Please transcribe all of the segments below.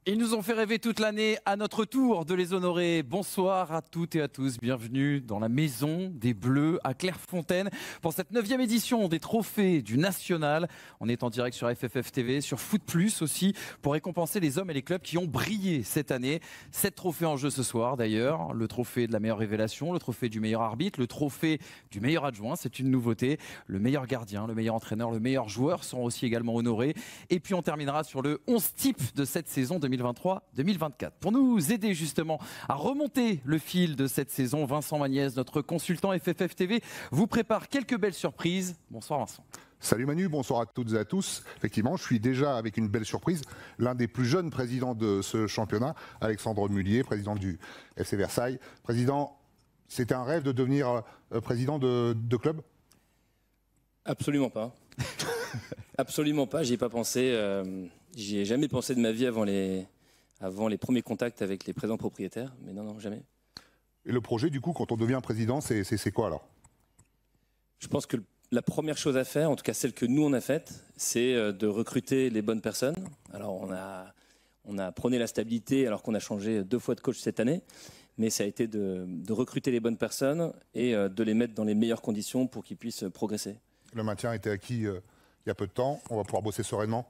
Ils nous ont fait rêver toute l'année, à notre tour de les honorer. Bonsoir à toutes et à tous, bienvenue dans la maison des Bleus à Clairefontaine pour cette 9e édition des trophées du National. On est en direct sur FFF TV, sur Foot Plus aussi, pour récompenser les hommes et les clubs qui ont brillé cette année. 7 trophées en jeu ce soir d'ailleurs, le trophée de la meilleure révélation, le trophée du meilleur arbitre, le trophée du meilleur adjoint, c'est une nouveauté. Le meilleur gardien, le meilleur entraîneur, le meilleur joueur seront aussi également honorés. Et puis on terminera sur le 11 type de cette saison 2023-2024. Pour nous aider justement à remonter le fil de cette saison, Vincent Magnès, notre consultant FFF TV, vous prépare quelques belles surprises. Bonsoir Vincent. Salut Manu, bonsoir à toutes et à tous. Effectivement, je suis déjà avec une belle surprise, l'un des plus jeunes présidents de ce championnat, Alexandre Mullier, président du FC Versailles. Président, c'était un rêve de devenir président de club ? Absolument pas. Absolument pas, j'y ai pas pensé. J'y ai jamais pensé de ma vie avant les premiers contacts avec les présents propriétaires. Mais non, jamais. Et le projet, du coup, quand on devient président, c'est quoi alors ? Je pense que la première chose à faire, en tout cas celle que nous on a faite, c'est de recruter les bonnes personnes. Alors on a prôné la stabilité alors qu'on a changé 2 fois de coach cette année. Mais ça a été de recruter les bonnes personnes et de les mettre dans les meilleures conditions pour qu'ils puissent progresser. Le maintien a été acquis il y a peu de temps. On va pouvoir bosser sereinement.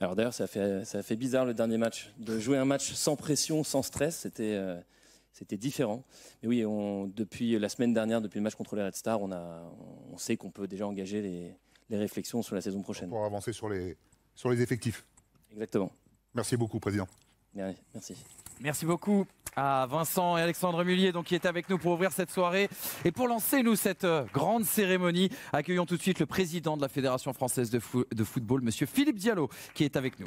Alors d'ailleurs, ça a fait bizarre le dernier match. De jouer un match sans pression, sans stress, c'était différent. Mais oui, depuis la semaine dernière, depuis le match contre les Red Stars, on sait qu'on peut déjà engager les réflexions sur la saison prochaine. Pour avancer sur les effectifs. Exactement. Merci beaucoup, Président. Merci. Merci beaucoup à Vincent et Alexandre Mullier donc, qui est avec nous pour ouvrir cette soirée. Et pour lancer cette grande cérémonie, accueillons tout de suite le président de la Fédération française de football, monsieur Philippe Diallo, qui est avec nous.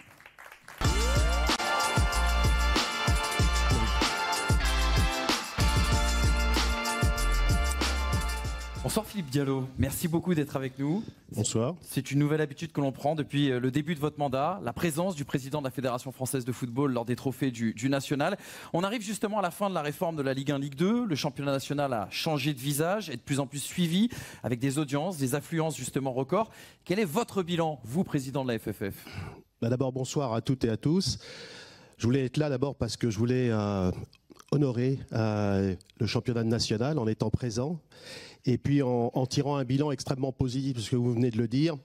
Bonsoir Philippe Diallo, merci beaucoup d'être avec nous. Bonsoir. C'est une nouvelle habitude que l'on prend depuis le début de votre mandat, la présence du président de la Fédération française de football lors des trophées du National. On arrive justement à la fin de la réforme de la Ligue 1, Ligue 2. Le championnat national a changé de visage, est de plus en plus suivi, avec des audiences, des affluences justement records. Quel est votre bilan, vous, président de la FFF ? D'abord, bonsoir à toutes et à tous. Je voulais être là d'abord parce que je voulais honorer le championnat national en étant présent. Et puis en tirant un bilan extrêmement positif, parce que vous venez de le dire,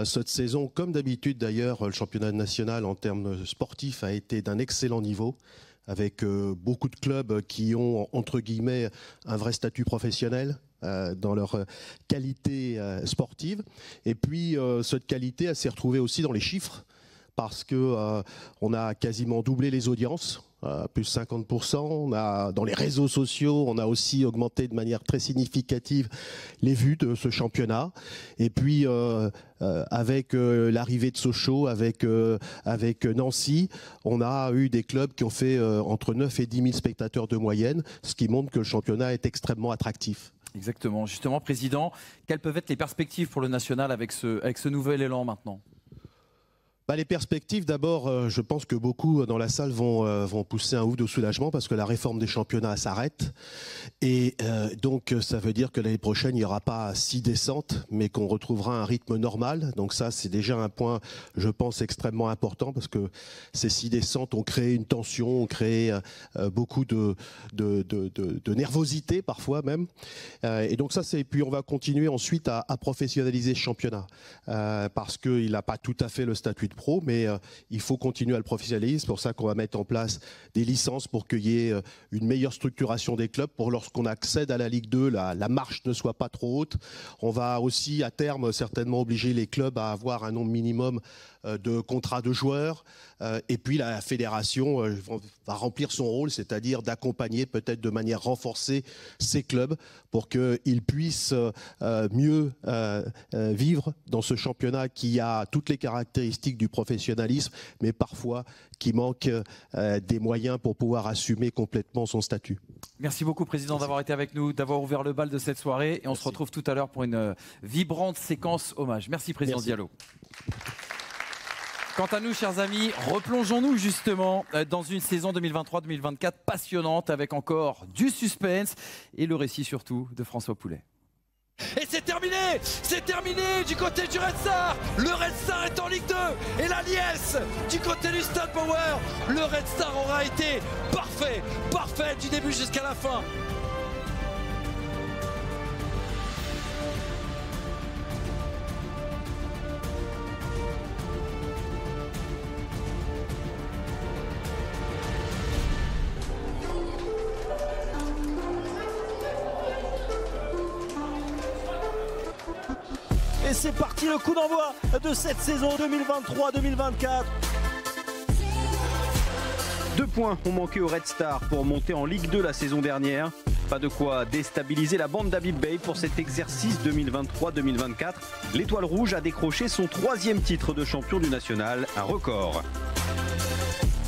cette saison, comme d'habitude d'ailleurs, le championnat national en termes sportifs a été d'un excellent niveau, avec beaucoup de clubs qui ont, entre guillemets, un vrai statut professionnel dans leur qualité sportive. Et puis cette qualité, elle s'est retrouvée aussi dans les chiffres, parce que on a quasiment doublé les audiences. Plus 50%. Dans les réseaux sociaux, on a aussi augmenté de manière très significative les vues de ce championnat. Et puis, avec l'arrivée de Sochaux, avec Nancy, on a eu des clubs qui ont fait entre 9 et 10 000 spectateurs de moyenne, ce qui montre que le championnat est extrêmement attractif. Exactement. Justement, Président, quelles peuvent être les perspectives pour le national avec ce nouvel élan maintenant ? Les perspectives, d'abord, je pense que beaucoup dans la salle vont pousser un ouf de soulagement parce que la réforme des championnats s'arrête. Et donc, ça veut dire que l'année prochaine, il n'y aura pas 6 descentes, mais qu'on retrouvera un rythme normal. Donc ça, c'est déjà un point, je pense, extrêmement important parce que ces 6 descentes ont créé une tension, ont créé beaucoup de nervosité parfois même. Et donc ça, puis on va continuer ensuite à professionnaliser ce championnat parce qu'il n'a pas tout à fait le statut de pro, mais il faut continuer à le professionnaliser. C'est pour ça qu'on va mettre en place des licences pour qu'il y ait une meilleure structuration des clubs, pour lorsqu'on accède à la Ligue 2, la marche ne soit pas trop haute. On va aussi à terme certainement obliger les clubs à avoir un nombre minimum de contrats de joueurs. Et puis la fédération va remplir son rôle, c'est-à-dire d'accompagner peut-être de manière renforcée ces clubs pour qu'ils puissent mieux vivre dans ce championnat qui a toutes les caractéristiques du professionnalisme, mais parfois qui manque des moyens pour pouvoir assumer complètement son statut. Merci beaucoup, Président, d'avoir été avec nous, d'avoir ouvert le bal de cette soirée. Et on se retrouve tout à l'heure pour une vibrante séquence hommage. Merci, Président Diallo. Quant à nous, chers amis, replongeons-nous justement dans une saison 2023-2024 passionnante avec encore du suspense et le récit surtout de François Poulet. Et c'est terminé du côté du Red Star. Le Red Star est en Ligue 2 et la liesse du côté du Stade Power. Le Red Star aura été parfait du début jusqu'à la fin. Et c'est parti, le coup d'envoi de cette saison 2023-2024. 2 points ont manqué au Red Star pour monter en Ligue 2 la saison dernière. Pas de quoi déstabiliser la bande d'Habib Beye pour cet exercice 2023-2024. L'Étoile Rouge a décroché son 3e titre de champion du national, un record.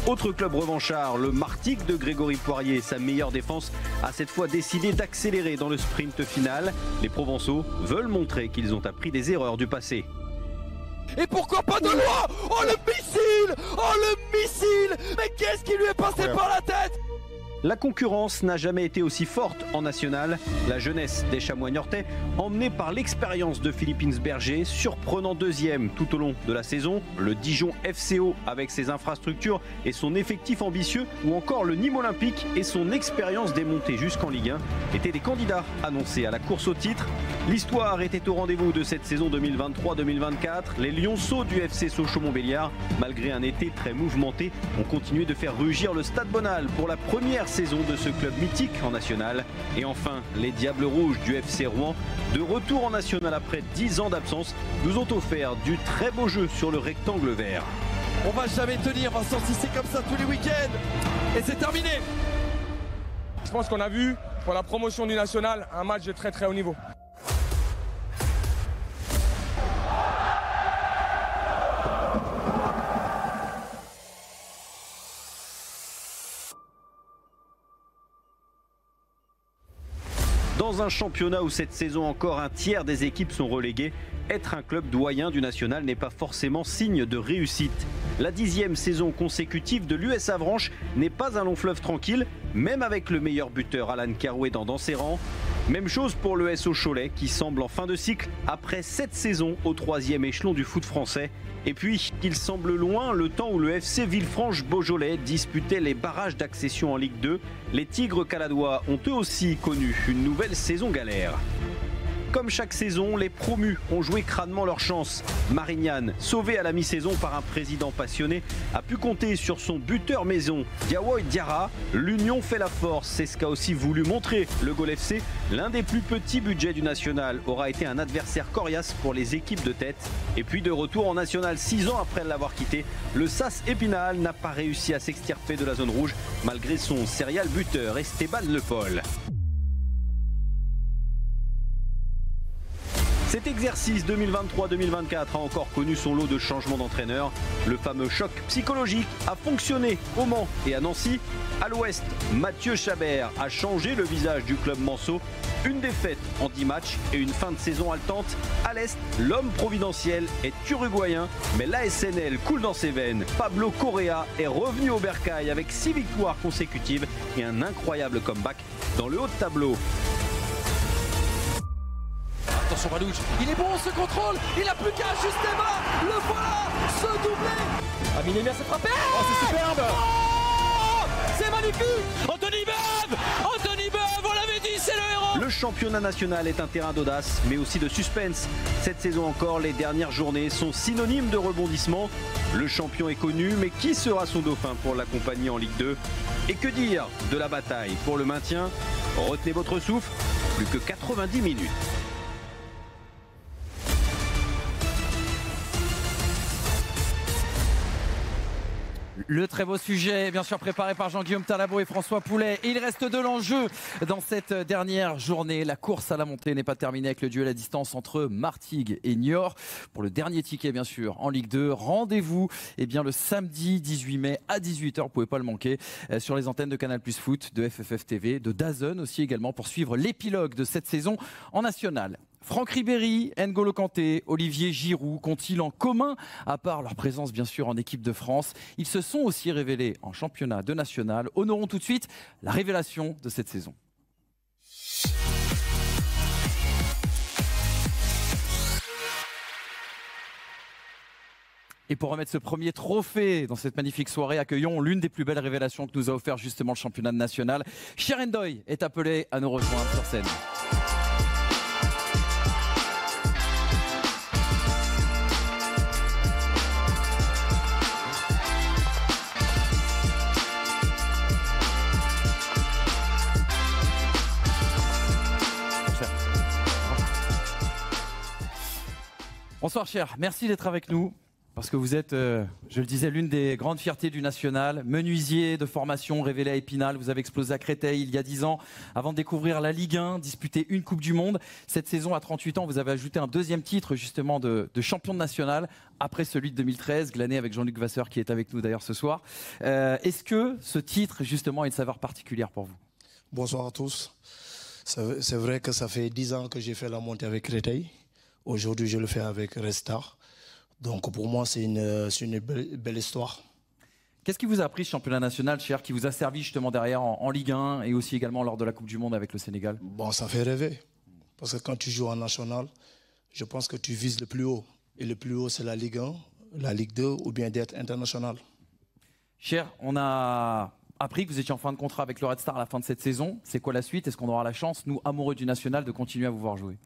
Autre club revanchard, le Martigues de Grégory Poirier. Sa meilleure défense a cette fois décidé d'accélérer dans le sprint final. Les Provençaux veulent montrer qu'ils ont appris des erreurs du passé. Et pourquoi pas de loi? Oh le missile! Mais qu'est-ce qui lui est passé par la tête? La concurrence n'a jamais été aussi forte en national. La jeunesse des Chamois niortais, emmenée par l'expérience de Philippe Insberger, surprenant 2e tout au long de la saison. Le Dijon FCO avec ses infrastructures et son effectif ambitieux, ou encore le Nîmes Olympique et son expérience des montées jusqu'en Ligue 1, étaient des candidats annoncés à la course au titre. L'histoire était au rendez-vous de cette saison 2023-2024. Les Lionceaux du FC Sochaux-Montbéliard, malgré un été très mouvementé, ont continué de faire rugir le Stade Bonal pour la première saison de ce club mythique en national. Et enfin, les Diables Rouges du FC Rouen, de retour en national après 10 ans d'absence, nous ont offert du très beau jeu sur le rectangle vert. On va jamais tenir, Vincent, si c'est comme ça tous les week-ends. Et c'est terminé. Je pense qu'on a vu pour la promotion du national un match de très haut niveau. Dans un championnat où cette saison encore un tiers des équipes sont reléguées, être un club doyen du national n'est pas forcément signe de réussite. La 10e saison consécutive de l'US Avranches n'est pas un long fleuve tranquille, même avec le meilleur buteur Alan Carouet dans ses rangs. Même chose pour le SO Cholet qui semble en fin de cycle après 7 saisons au 3e échelon du foot français. Et puis, il semble loin le temps où le FC Villefranche-Beaujolais disputait les barrages d'accession en Ligue 2. Les Tigres caladois ont eux aussi connu une nouvelle saison galère. Comme chaque saison, les promus ont joué crânement leur chance. Marignane, sauvé à la mi-saison par un président passionné, a pu compter sur son buteur maison, Diawoy Diarra. L'union fait la force, c'est ce qu'a aussi voulu montrer le Gol FC. L'un des plus petits budgets du national aura été un adversaire coriace pour les équipes de tête. Et puis de retour en national 6 ans après l'avoir quitté, le SAS Épinal n'a pas réussi à s'extirper de la zone rouge malgré son serial buteur Esteban Le Foll. Cet exercice 2023-2024 a encore connu son lot de changements d'entraîneur. Le fameux choc psychologique a fonctionné au Mans et à Nancy. À l'ouest, Mathieu Chabert a changé le visage du club manceau. Une défaite en 10 matchs et une fin de saison haletante. À l'est, l'homme providentiel est uruguayen, mais l'ASNL coule dans ses veines. Pablo Correa est revenu au bercail avec 6 victoires consécutives et un incroyable comeback dans le haut de tableau. Attention Valouche, il est bon ce contrôle, il n'a plus qu'à ajuster bas, le voilà, ce doublé. Amine Emir s'est frappé. Oh c'est superbe. Oh, c'est magnifique. Anthony Beuve, on l'avait dit, c'est le héros. Le championnat national est un terrain d'audace, mais aussi de suspense. Cette saison encore, les dernières journées sont synonymes de rebondissement. Le champion est connu, mais qui sera son dauphin pour l'accompagner en Ligue 2? Et que dire de la bataille pour le maintien? Retenez votre souffle, plus que 90 minutes. Le très beau sujet, bien sûr préparé par Jean-Guillaume Talabot et François Poulet. Et il reste de l'enjeu dans cette dernière journée. La course à la montée n'est pas terminée avec le duel à distance entre Martigues et Niort. Pour le dernier ticket, bien sûr, en Ligue 2. Rendez-vous le samedi 18 mai à 18h. Vous ne pouvez pas le manquer sur les antennes de Canal Plus Foot, de FFF TV, de DAZN aussi également pour suivre l'épilogue de cette saison en national. Franck Ribéry, N'Golo Kanté, Olivier Giroud qu'ont-ils en commun, à part leur présence bien sûr en équipe de France? Ils se sont aussi révélés en championnat de national. Honorons tout de suite la révélation de cette saison. Et pour remettre ce premier trophée dans cette magnifique soirée, accueillons l'une des plus belles révélations que nous a offert justement le championnat national. Cher Ndoye est appelé à nous rejoindre sur scène. Bonsoir Cher, merci d'être avec nous. Parce que vous êtes, je le disais, l'une des grandes fiertés du national. Menuisier de formation, révélé à Épinal. Vous avez explosé à Créteil il y a 10 ans avant de découvrir la Ligue 1, disputer une Coupe du Monde. Cette saison, à 38 ans, vous avez ajouté un deuxième titre justement de champion de national après celui de 2013, glané avec Jean-Luc Vasseur qui est avec nous d'ailleurs ce soir. Est-ce que ce titre justement a une saveur particulière pour vous? Bonsoir à tous. C'est vrai que ça fait 10 ans que j'ai fait la montée avec Créteil. Aujourd'hui, je le fais avec Red Star. Donc pour moi, c'est une belle histoire. Qu'est-ce qui vous a appris ce championnat national, Cher, qui vous a servi justement derrière en Ligue 1 et aussi également lors de la Coupe du Monde avec le Sénégal? Bon, ça fait rêver. Parce que quand tu joues en national, je pense que tu vises le plus haut. Et le plus haut, c'est la Ligue 1, la Ligue 2 ou bien d'être international. Cher, on a appris que vous étiez en fin de contrat avec le Red Star à la fin de cette saison. C'est quoi la suite? Est-ce qu'on aura la chance, nous, amoureux du national, de continuer à vous voir jouer?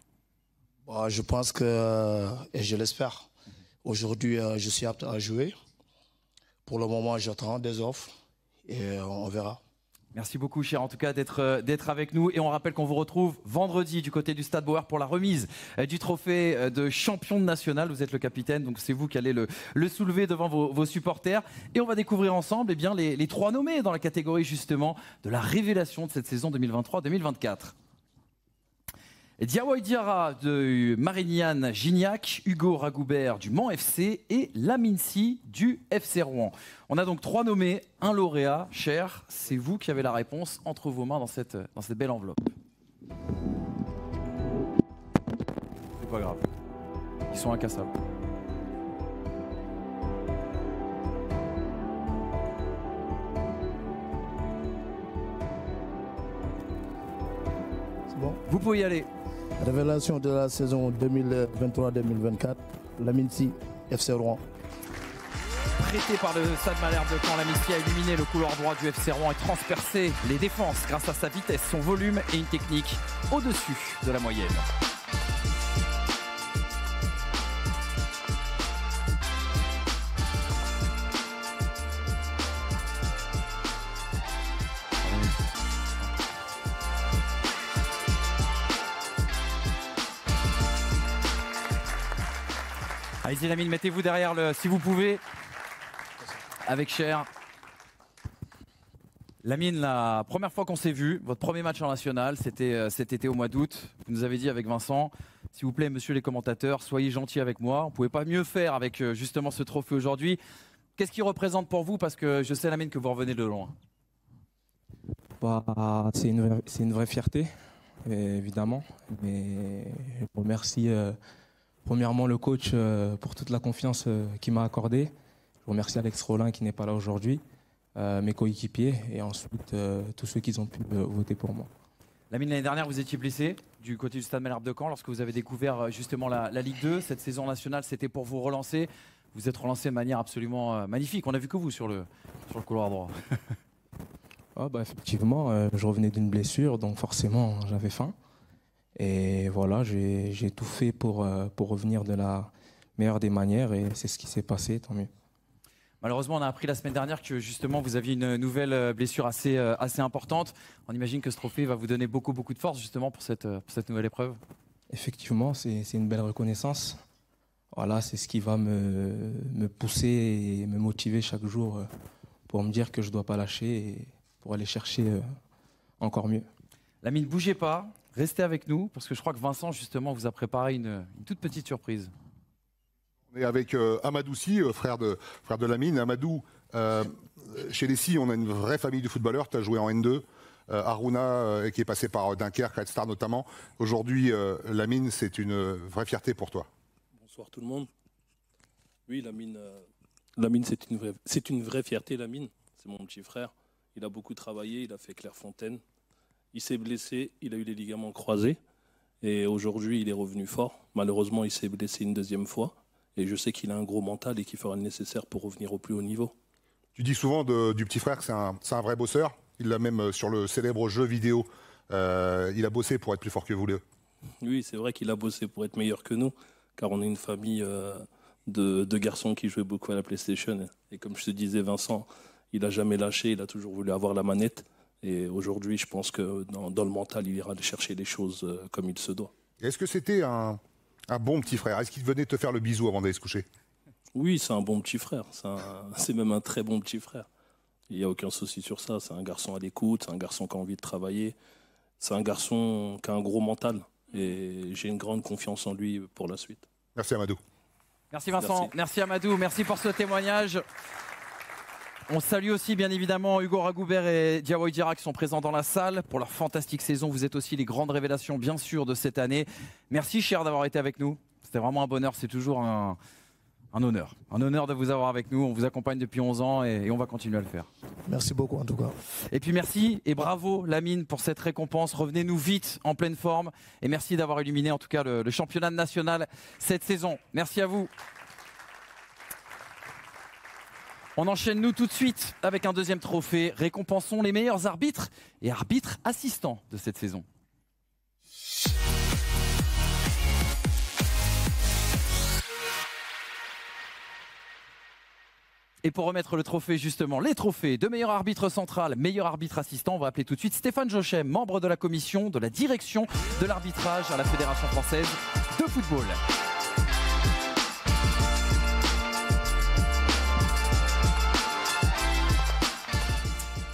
Bon, je pense que, et je l'espère, aujourd'hui, je suis apte à jouer. Pour le moment, j'attends des offres et on verra. Merci beaucoup, Cher, en tout cas, d'être avec nous. Et on rappelle qu'on vous retrouve vendredi du côté du Stade Bauer pour la remise du trophée de champion de national. Vous êtes le capitaine, donc c'est vous qui allez le soulever devant vos supporters. Et on va découvrir ensemble eh bien, les 3 nommés dans la catégorie justement de la révélation de cette saison 2023-2024. Diawara Diarra de Marignane Gignac, Hugo Ragoubert du Mans FC et Lamine Sy du FC Rouen. On a donc 3 nommés, un lauréat. Cher, c'est vous qui avez la réponse entre vos mains dans cette belle enveloppe. C'est pas grave, ils sont incassables. C'est bon? Vous pouvez y aller. Révélation de la saison 2023-2024, Lamine Sy, FC Rouen. Prêté par le Stade Malherbe de Caen, Lamine Sy a illuminé le couloir droit du FC Rouen et transpercé les défenses grâce à sa vitesse, son volume et une technique au-dessus de la moyenne. Allez-y Lamine, mettez-vous derrière si vous pouvez, avec Cher. Lamine, la première fois qu'on s'est vu, votre premier match en national, c'était cet été au mois d'août. Vous nous avez dit avec Vincent, s'il vous plaît, messieurs les commentateurs, soyez gentils avec moi. On ne pouvait pas mieux faire avec justement ce trophée aujourd'hui. Qu'est-ce qu'il représente pour vous? Parce que je sais, Lamine, que vous revenez de loin. Bah, c'est une vraie fierté, évidemment. Mais je remercie premièrement le coach pour toute la confiance qu'il m'a accordée. Je remercie Alex Rollin qui n'est pas là aujourd'hui, mes coéquipiers et ensuite tous ceux qui ont pu voter pour moi. Lamine, l'année dernière, vous étiez blessé du côté du Stade Malherbe de Caen lorsque vous avez découvert justement la Ligue 2. Cette saison nationale, c'était pour vous relancer. Vous êtes relancé de manière absolument magnifique. On n'a vu que vous sur le couloir droit. Ah bah effectivement, je revenais d'une blessure, donc forcément j'avais faim. Et voilà, j'ai tout fait pour revenir de la meilleure des manières et c'est ce qui s'est passé, tant mieux. Malheureusement, on a appris la semaine dernière que justement vous aviez une nouvelle blessure assez importante. On imagine que ce trophée va vous donner beaucoup de force justement pour cette nouvelle épreuve. Effectivement, c'est une belle reconnaissance. Voilà, c'est ce qui va me pousser et me motiver chaque jour pour me dire que je ne dois pas lâcher et pour aller chercher encore mieux. Lamine, ne bougez pas, restez avec nous parce que je crois que Vincent justement vous a préparé une toute petite surprise. On est avec Amadou Sy, frère de Lamine. Amadou, chez les Sy, on a une vraie famille de footballeurs. Tu as joué en N2 Harouna, qui est passé par Dunkerque, Red Star notamment. Aujourd'hui, Lamine, c'est une vraie fierté pour toi. Bonsoir tout le monde. Oui, Lamine, c'est une vraie fierté, Lamine. C'est mon petit frère. Il a beaucoup travaillé, il a fait Clairefontaine. Il s'est blessé, il a eu les ligaments croisés. Et aujourd'hui, il est revenu fort. Malheureusement, il s'est blessé une deuxième fois. Et je sais qu'il a un gros mental et qu'il fera le nécessaire pour revenir au plus haut niveau. Tu dis souvent du petit frère que c'est un vrai bosseur. Il l'a même sur le célèbre jeu vidéo. Il a bossé pour être plus fort que vous deux. Oui, c'est vrai qu'il a bossé pour être meilleur que nous. Car on est une famille de garçons qui jouaient beaucoup à la PlayStation. Et comme je te disais, Vincent, il n'a jamais lâché. Il a toujours voulu avoir la manette. Et aujourd'hui, je pense que dans le mental, il ira chercher les choses comme il se doit. Est-ce que c'était un bon petit frère? Est-ce qu'il venait te faire le bisou avant d'aller se coucher? Oui, c'est un bon petit frère. C'est même un très bon petit frère. Il n'y a aucun souci sur ça. C'est un garçon à l'écoute, c'est un garçon qui a envie de travailler. C'est un garçon qui a un gros mental. Et j'ai une grande confiance en lui pour la suite. Merci Amadou. Merci Vincent, merci Amadou, merci pour ce témoignage. On salue aussi bien évidemment Hugo Ragoubert et Diawo Idira qui sont présents dans la salle pour leur fantastique saison. Vous êtes aussi les grandes révélations bien sûr de cette année. Merci cher d'avoir été avec nous. C'était vraiment un bonheur, c'est toujours un honneur. Un honneur de vous avoir avec nous. On vous accompagne depuis 11 ans et on va continuer à le faire. Merci beaucoup en tout cas. Et puis merci et bravo Lamine pour cette récompense. Revenez-nous vite en pleine forme et merci d'avoir illuminé en tout cas le championnat national cette saison. Merci à vous. On enchaîne nous tout de suite avec un deuxième trophée. Récompensons les meilleurs arbitres et arbitres assistants de cette saison. Et pour remettre le trophée justement, les trophées de meilleur arbitre central, meilleur arbitre assistant, on va appeler tout de suite Stéphane Jochem, membre de la commission de la direction de l'arbitrage à la Fédération française de football.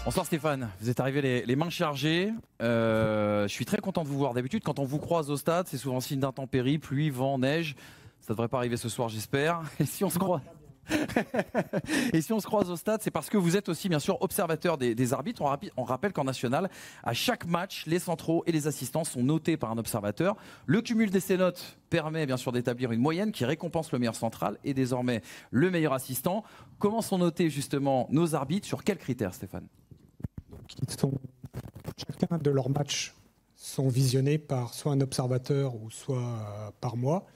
Bonsoir Stéphane, vous êtes arrivé les mains chargées. Je suis très content de vous voir. D'habitude, quand on vous croise au stade, c'est souvent signe d'intempéries, pluie, vent, neige. Ça ne devrait pas arriver ce soir, j'espère. Et si on se croise Et si on se croise au stade, c'est parce que vous êtes aussi bien sûr observateur des arbitres. On rappelle qu'en national, à chaque match, les centraux et les assistants sont notés par un observateur. Le cumul de ces notes permet bien sûr d'établir une moyenne qui récompense le meilleur central et désormais le meilleur assistant. Comment sont notés justement nos arbitres? Sur quels critères, Stéphane? Chacun de leurs matchs sont visionnés par soit un observateur ou soit par moi.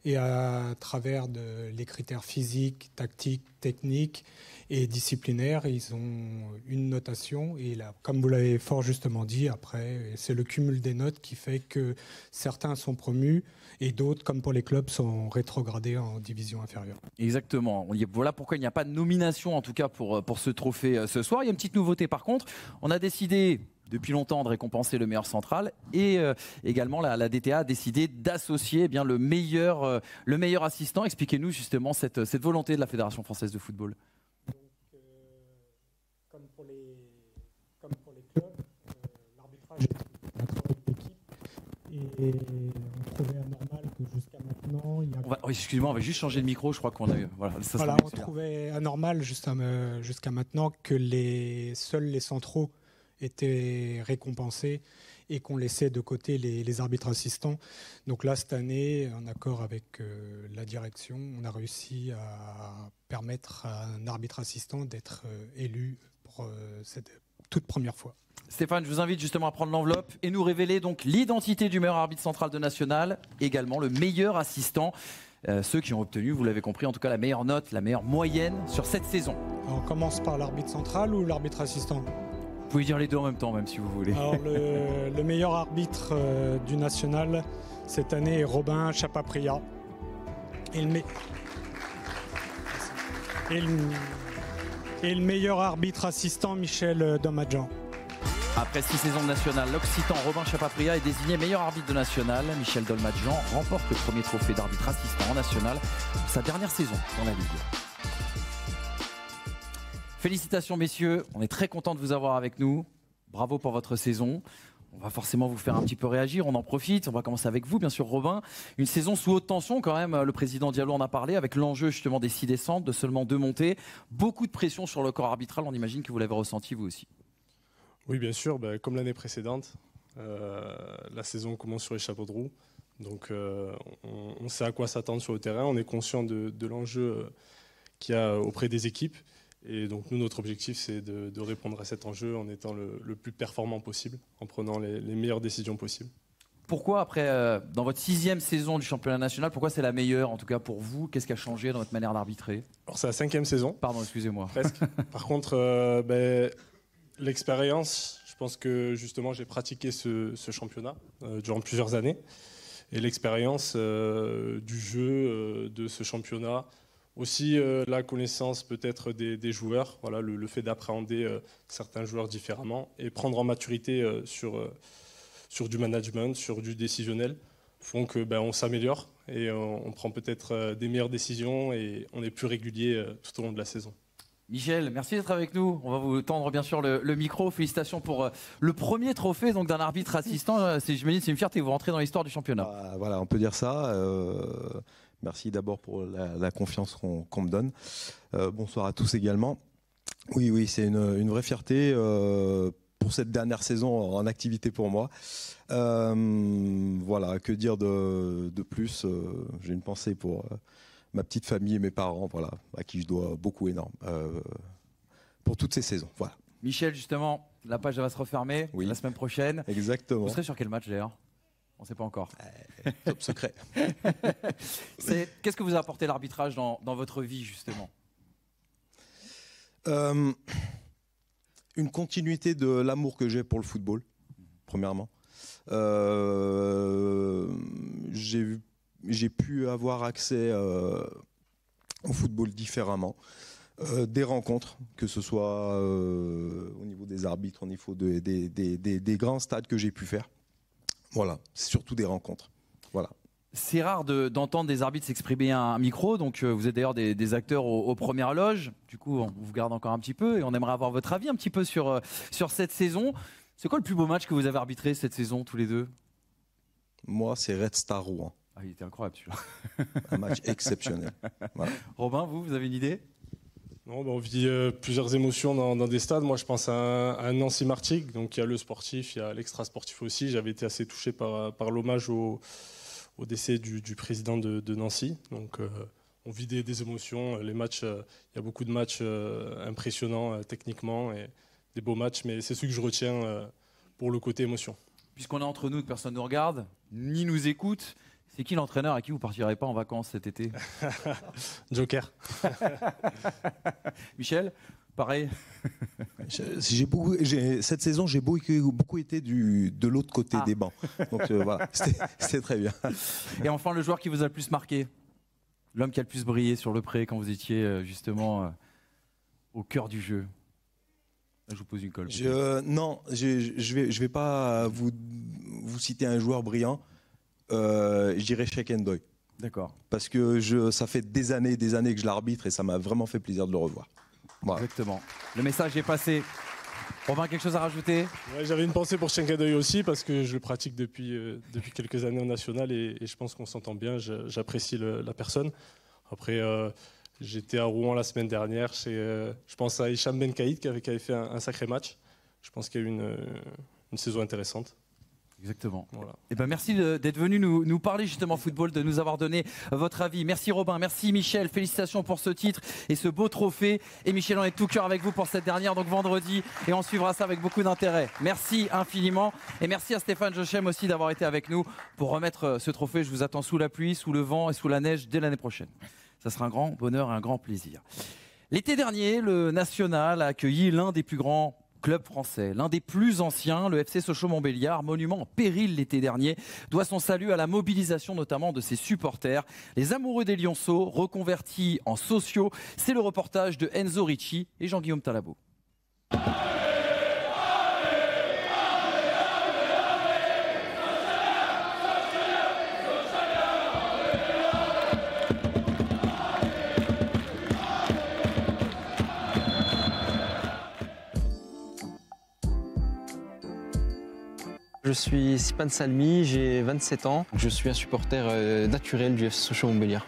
Et à travers les critères physiques, tactiques, techniques et disciplinaires, ils ont une notation. Et là, comme vous l'avez fort justement dit, après, c'est le cumul des notes qui fait que certains sont promus et d'autres, comme pour les clubs, sont rétrogradés en division inférieure. Exactement. Voilà pourquoi il n'y a pas de nomination, en tout cas pour ce trophée ce soir. Il y a une petite nouveauté par contre. On a décidé depuis longtemps de récompenser le meilleur central et également la DTA a décidé d'associer eh bien le meilleur assistant. Expliquez-nous justement cette volonté de la Fédération française de football. Donc, comme pour les clubs, l'arbitrage est un travail d'équipe et on trouvait anormal que jusqu'à maintenant... Excusez-moi, on va juste changer de micro, je crois qu'on a eu... Voilà, on trouvait anormal jusqu'à maintenant que seuls les centraux étaient récompensés et qu'on laissait de côté les arbitres assistants. Donc là, cette année, en accord avec la direction, on a réussi à permettre à un arbitre assistant d'être élu pour cette toute première fois. Stéphane, je vous invite justement à prendre l'enveloppe et nous révéler donc l'identité du meilleur arbitre central de national, également le meilleur assistant. Ceux qui ont obtenu, vous l'avez compris, en tout cas la meilleure note, la meilleure moyenne sur cette saison. Alors, on commence par l'arbitre central ou l'arbitre assistant ? Vous pouvez dire les deux en même temps, même si vous voulez. Alors, le meilleur arbitre du national cette année est Robin Chapapria. Et le meilleur arbitre assistant, Michel Domadjan. Après 6 saisons de national, l'Occitan Robin Chapapria est désigné meilleur arbitre de national. Michel Dolmadjan remporte le premier trophée d'arbitre assistant en national pour sa dernière saison dans la Ligue. Félicitations messieurs, on est très content de vous avoir avec nous. Bravo pour votre saison. On va forcément vous faire un petit peu réagir, on en profite. On va commencer avec vous, bien sûr, Robin. Une saison sous haute tension quand même, le président Diallo en a parlé, avec l'enjeu justement des 6 descentes, de seulement 2 montées. Beaucoup de pression sur le corps arbitral, on imagine que vous l'avez ressenti vous aussi. Oui, bien sûr, comme l'année précédente, la saison commence sur les chapeaux de roue. Donc on sait à quoi s'attendre sur le terrain, on est conscient de l'enjeu qu'il y a auprès des équipes. Et donc nous, notre objectif, c'est de répondre à cet enjeu en étant le plus performant possible, en prenant les meilleures décisions possibles. Pourquoi, après, dans votre 6e saison du championnat national, pourquoi c'est la meilleure, en tout cas pour vous? Qu'est-ce qui a changé dans votre manière d'arbitrer? Alors c'est la 5e saison. Pardon, excusez-moi. Presque. Par contre, l'expérience, je pense que justement j'ai pratiqué ce championnat durant plusieurs années. Et l'expérience du jeu de ce championnat, aussi la connaissance peut-être des joueurs, voilà, le fait d'appréhender certains joueurs différemment et prendre en maturité sur du management, sur du décisionnel, font que on s'améliore et on prend peut-être des meilleures décisions et on est plus régulier tout au long de la saison. Michel, merci d'être avec nous. On va vous tendre bien sûr le micro. Félicitations pour le premier trophée donc d'un arbitre assistant. Je me dis, c'est une fierté, vous rentrez dans l'histoire du championnat. Voilà, on peut dire ça. Merci d'abord pour la confiance qu'on me donne. Bonsoir à tous également. Oui, c'est une vraie fierté pour cette dernière saison en activité pour moi. Voilà, que dire de plus. J'ai une pensée pour ma petite famille et mes parents, voilà, à qui je dois beaucoup énorme pour toutes ces saisons. Voilà. Michel, justement, la page va se refermer la semaine prochaine. Exactement. Vous serez sur quel match d'ailleurs? On ne sait pas encore. Top secret. Qu'est-ce que vous a apporté l'arbitrage dans votre vie, justement? Une continuité de l'amour que j'ai pour le football, premièrement. J'ai pu avoir accès au football différemment. Des rencontres, que ce soit au niveau des arbitres, au niveau des grands stades que j'ai pu faire. Voilà, c'est surtout des rencontres. Voilà. C'est rare d'entendre des arbitres s'exprimer à un micro, donc vous êtes d'ailleurs des acteurs aux premières loges. Du coup, on vous garde encore un petit peu et on aimerait avoir votre avis un petit peu sur cette saison. C'est quoi le plus beau match que vous avez arbitré cette saison, tous les deux? Moi, c'est Red Star Rouen. Ah, il était incroyable celui-là. Un match exceptionnel. Voilà. Robin, vous avez une idée? Non, on vit plusieurs émotions dans des stades. Moi, je pense à un Nancy-Martigues. Donc, il y a le sportif, il y a l'extra-sportif aussi. J'avais été assez touché par l'hommage au décès du président de Nancy. Donc, on vit des émotions. Les matchs, il y a beaucoup de matchs impressionnants techniquement et des beaux matchs. Mais c'est ce que je retiens pour le côté émotion. Puisqu'on est entre nous, que personne ne nous regarde, ni nous écoute, c'est qui l'entraîneur à qui vous ne partirez pas en vacances cet été? Joker. Michel, pareil. Cette saison, j'ai beaucoup été de l'autre côté des bancs. Donc voilà, c'était très bien. Et enfin, le joueur qui vous a le plus marqué? L'homme qui a le plus brillé sur le pré quand vous étiez justement au cœur du jeu? Là, je vous pose une colle. Non, je vais pas vous citer un joueur brillant. Je dirais Sheikh Ndoye. D'accord. Parce que ça fait des années que je l'arbitre et ça m'a vraiment fait plaisir de le revoir. Voilà. Exactement. Le message est passé. Robin, quelque chose à rajouter? Ouais, j'avais une pensée pour Sheikh Ndoye aussi parce que je le pratique depuis quelques années au national et je pense qu'on s'entend bien. J'apprécie la personne. Après, j'étais à Rouen la semaine dernière. Je pense à Hicham Ben Kaïd qui avait fait un sacré match. Je pense qu'il y a eu une saison intéressante. Exactement. Voilà. Et merci d'être venu nous parler justement football, de nous avoir donné votre avis. Merci Robin, merci Michel, félicitations pour ce titre et ce beau trophée. Et Michel, on est de tout cœur avec vous pour cette dernière, donc vendredi, et on suivra ça avec beaucoup d'intérêt. Merci infiniment et merci à Stéphane Jochem aussi d'avoir été avec nous pour remettre ce trophée. Je vous attends sous la pluie, sous le vent et sous la neige dès l'année prochaine. Ça sera un grand bonheur et un grand plaisir. L'été dernier, le National a accueilli l'un des plus grands club français, l'un des plus anciens, le FC Sochaux-Montbéliard, monument en péril l'été dernier, doit son salut à la mobilisation notamment de ses supporters. Les amoureux des Lionceaux, reconvertis en sociaux, c'est le reportage de Enzo Ricci et Jean-Guillaume Talabo. Je suis Sipan Salmi, j'ai 27 ans. Je suis un supporter naturel du FC Sochaux-Montbéliard.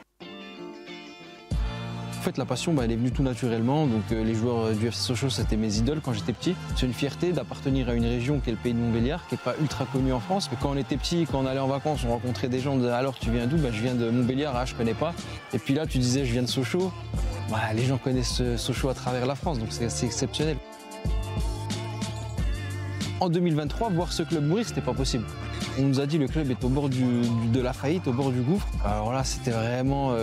En fait, la passion, elle est venue tout naturellement. Donc, les joueurs du FC Sochaux, c'était mes idoles quand j'étais petit. C'est une fierté d'appartenir à une région qui est le pays de Montbéliard, qui n'est pas ultra connue en France. Mais quand on était petit, quand on allait en vacances, on rencontrait des gens. Alors, tu viens d'où? Je viens de Montbéliard. Je connais pas. Et puis là, tu disais, je viens de Sochaux. Les gens connaissent Sochaux à travers la France, donc c'est exceptionnel. En 2023, voir ce club mourir, c'était pas possible. On nous a dit le club est au bord de la faillite, au bord du gouffre. Alors là, c'était vraiment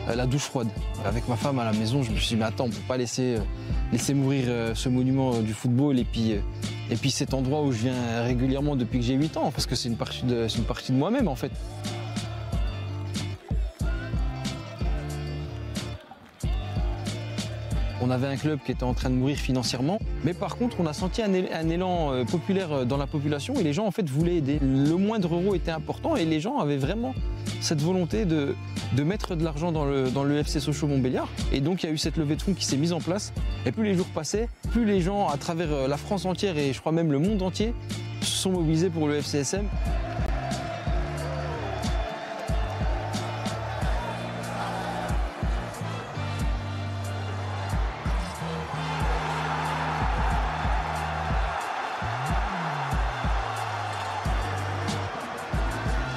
la douche froide. Avec ma femme à la maison, je me suis dit, mais attends, on ne peut pas laisser mourir ce monument du football et puis cet endroit où je viens régulièrement depuis que j'ai 8 ans, parce que c'est une partie de moi-même en fait. On avait un club qui était en train de mourir financièrement, mais par contre on a senti un élan populaire dans la population et les gens en fait voulaient aider. Le moindre euro était important et les gens avaient vraiment cette volonté de mettre de l'argent dans le FC Sochaux Montbéliard. Et donc il y a eu cette levée de fonds qui s'est mise en place et plus les jours passaient, plus les gens à travers la France entière et je crois même le monde entier se sont mobilisés pour le FCSM.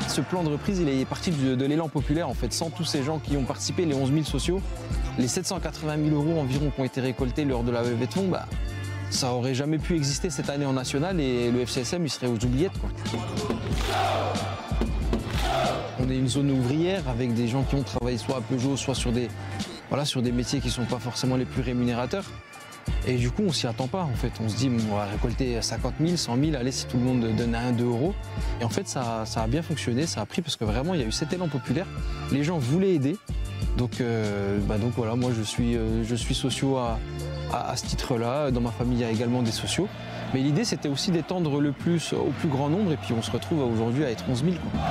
Ce plan de reprise, il est parti de l'élan populaire en fait. Sans tous ces gens qui ont participé, les 11 000 sociaux, les 780 000 euros environ qui ont été récoltés lors de la levée de fonds, ça aurait jamais pu exister cette année en national et le FCSM il serait aux oubliettes quoi. On est une zone ouvrière avec des gens qui ont travaillé soit à Peugeot, soit sur des métiers qui ne sont pas forcément les plus rémunérateurs. Et du coup, on s'y attend pas en fait. On se dit, on va récolter 50 000, 100 000, allez, si tout le monde donne 1, 2 euros. Et en fait, ça a bien fonctionné, ça a pris parce que vraiment, il y a eu cet élan populaire. Les gens voulaient aider. Donc voilà, moi je suis socio à ce titre-là. Dans ma famille, il y a également des socios. Mais l'idée, c'était aussi d'étendre le plus au plus grand nombre. Et puis on se retrouve aujourd'hui à être 11 000. Quoi.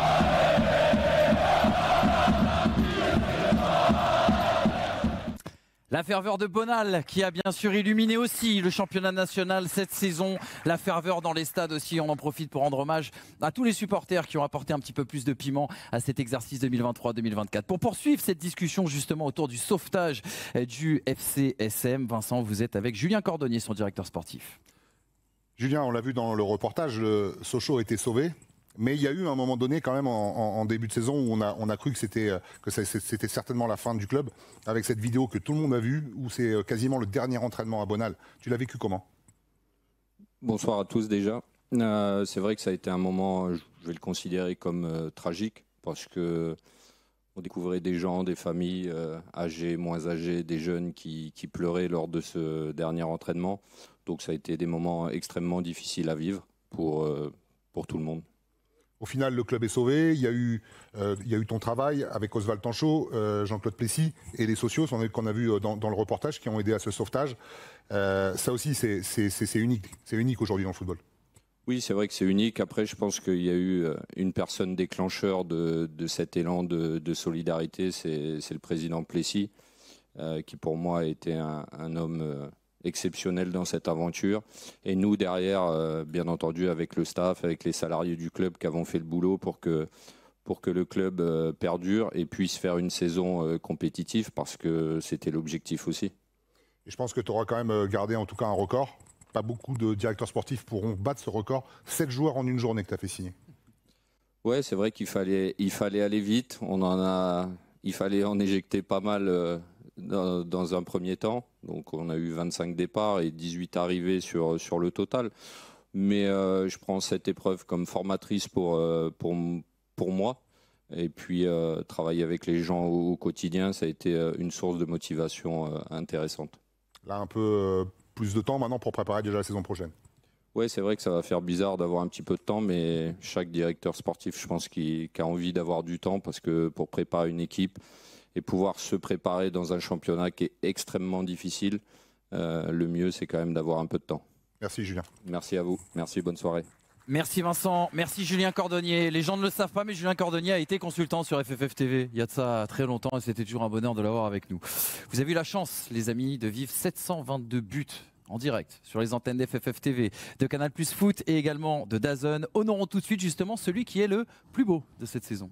La ferveur de Bonal qui a bien sûr illuminé aussi le championnat national cette saison. La ferveur dans les stades aussi, on en profite pour rendre hommage à tous les supporters qui ont apporté un petit peu plus de piment à cet exercice 2023-2024. Pour poursuivre cette discussion justement autour du sauvetage du FCSM, Vincent, vous êtes avec Julien Cordonnier, son directeur sportif. Julien, on l'a vu dans le reportage, le Sochaux a été sauvé. Mais il y a eu un moment donné quand même en début de saison où on a cru que c'était certainement la fin du club, avec cette vidéo que tout le monde a vue, où c'est quasiment le dernier entraînement à Bonal. Tu l'as vécu comment? Bonsoir à tous déjà. C'est vrai que ça a été un moment, je vais le considérer comme tragique, parce que on découvrait des gens, des familles âgées, moins âgées, des jeunes qui pleuraient lors de ce dernier entraînement. Donc ça a été des moments extrêmement difficiles à vivre pour tout le monde. Au final, le club est sauvé. Il y a eu ton travail avec Oswald Tanchot, Jean-Claude Plessis et les socios qu'on a vu dans le reportage qui ont aidé à ce sauvetage. Ça aussi, c'est unique. C'est unique aujourd'hui dans le football. Oui, c'est vrai que c'est unique. Après, je pense qu'il y a eu une personne déclencheur de cet élan de solidarité. C'est le président Plessis, qui pour moi a été un homme exceptionnel dans cette aventure. Et nous, derrière, bien entendu, avec le staff, avec les salariés du club qui avons fait le boulot pour que le club perdure et puisse faire une saison compétitive, parce que c'était l'objectif aussi. Et je pense que tu auras quand même gardé en tout cas un record. Pas beaucoup de directeurs sportifs pourront battre ce record. 7 joueurs en une journée que tu as fait signer. Ouais, c'est vrai qu'il fallait aller vite. Il fallait en éjecter pas mal dans un premier temps. Donc on a eu 25 départs et 18 arrivées sur le total. Mais je prends cette épreuve comme formatrice pour moi. Et puis travailler avec les gens au quotidien, ça a été une source de motivation intéressante. Là, un peu plus de temps maintenant pour préparer déjà la saison prochaine. Oui, c'est vrai que ça va faire bizarre d'avoir un petit peu de temps, mais chaque directeur sportif, je pense, qui a envie d'avoir du temps, parce que pour préparer une équipe et pouvoir se préparer dans un championnat qui est extrêmement difficile, le mieux, c'est quand même d'avoir un peu de temps. Merci Julien. Merci à vous. Merci, bonne soirée. Merci Vincent, merci Julien Cordonnier. Les gens ne le savent pas, mais Julien Cordonnier a été consultant sur FFF TV il y a de ça très longtemps et c'était toujours un bonheur de l'avoir avec nous. Vous avez eu la chance, les amis, de vivre 722 buts en direct sur les antennes d'FFF TV, de Canal+ Foot et également de DAZN. Honorons tout de suite justement celui qui est le plus beau de cette saison.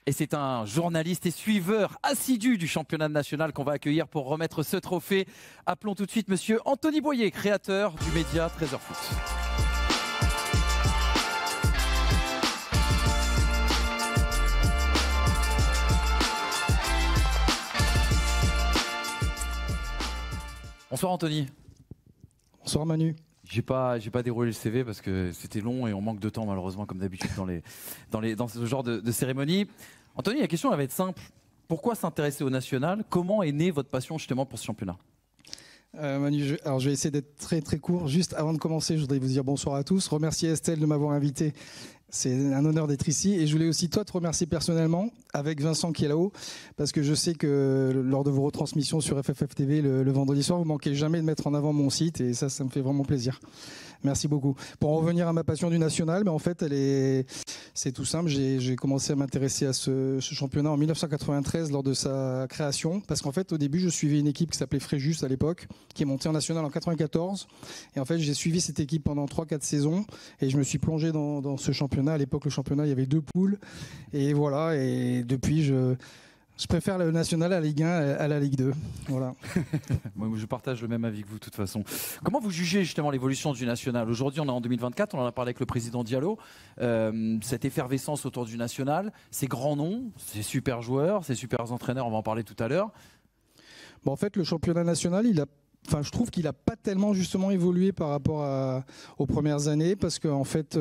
Et c'est un journaliste et suiveur assidu du championnat national qu'on va accueillir pour remettre ce trophée. Appelons tout de suite monsieur Anthony Boyer, créateur du média 13h Foot. Bonsoir Anthony. Bonsoir Manu. J'ai pas déroulé le CV parce que c'était long et on manque de temps malheureusement comme d'habitude dans ce genre de cérémonie. Anthony, la question elle va être simple. Pourquoi s'intéresser au national? Comment est née votre passion justement pour ce championnat? Manu, alors je vais essayer d'être très très court. Juste avant de commencer, je voudrais vous dire bonsoir à tous. Remercier Estelle de m'avoir invité. C'est un honneur d'être ici. Et je voulais aussi toi te remercier personnellement, avec Vincent qui est là-haut, parce que je sais que lors de vos retransmissions sur FFF TV le vendredi soir, vous manquez jamais de mettre en avant mon site et ça me fait vraiment plaisir. Merci beaucoup. Pour en revenir à ma passion du national, mais en fait, c'est tout simple. J'ai commencé à m'intéresser à ce championnat en 1993 lors de sa création, parce qu'en fait, au début, je suivais une équipe qui s'appelait Fréjus à l'époque, qui est montée en national en 94. Et en fait, j'ai suivi cette équipe pendant 3-4 saisons et je me suis plongé dans ce championnat. À l'époque, le championnat, il y avait 2 poules. Et voilà. Et depuis, je préfère le national à la Ligue 1 à la Ligue 2. Voilà. Moi, je partage le même avis que vous de toute façon. Comment vous jugez justement l'évolution du national? Aujourd'hui, on est en 2024, on en a parlé avec le président Diallo. Cette effervescence autour du national, ces grands noms, ces super joueurs, ces super entraîneurs, on va en parler tout à l'heure. Bon, en fait, le championnat national, je trouve qu'il n'a pas tellement justement évolué par rapport aux premières années parce qu'en fait,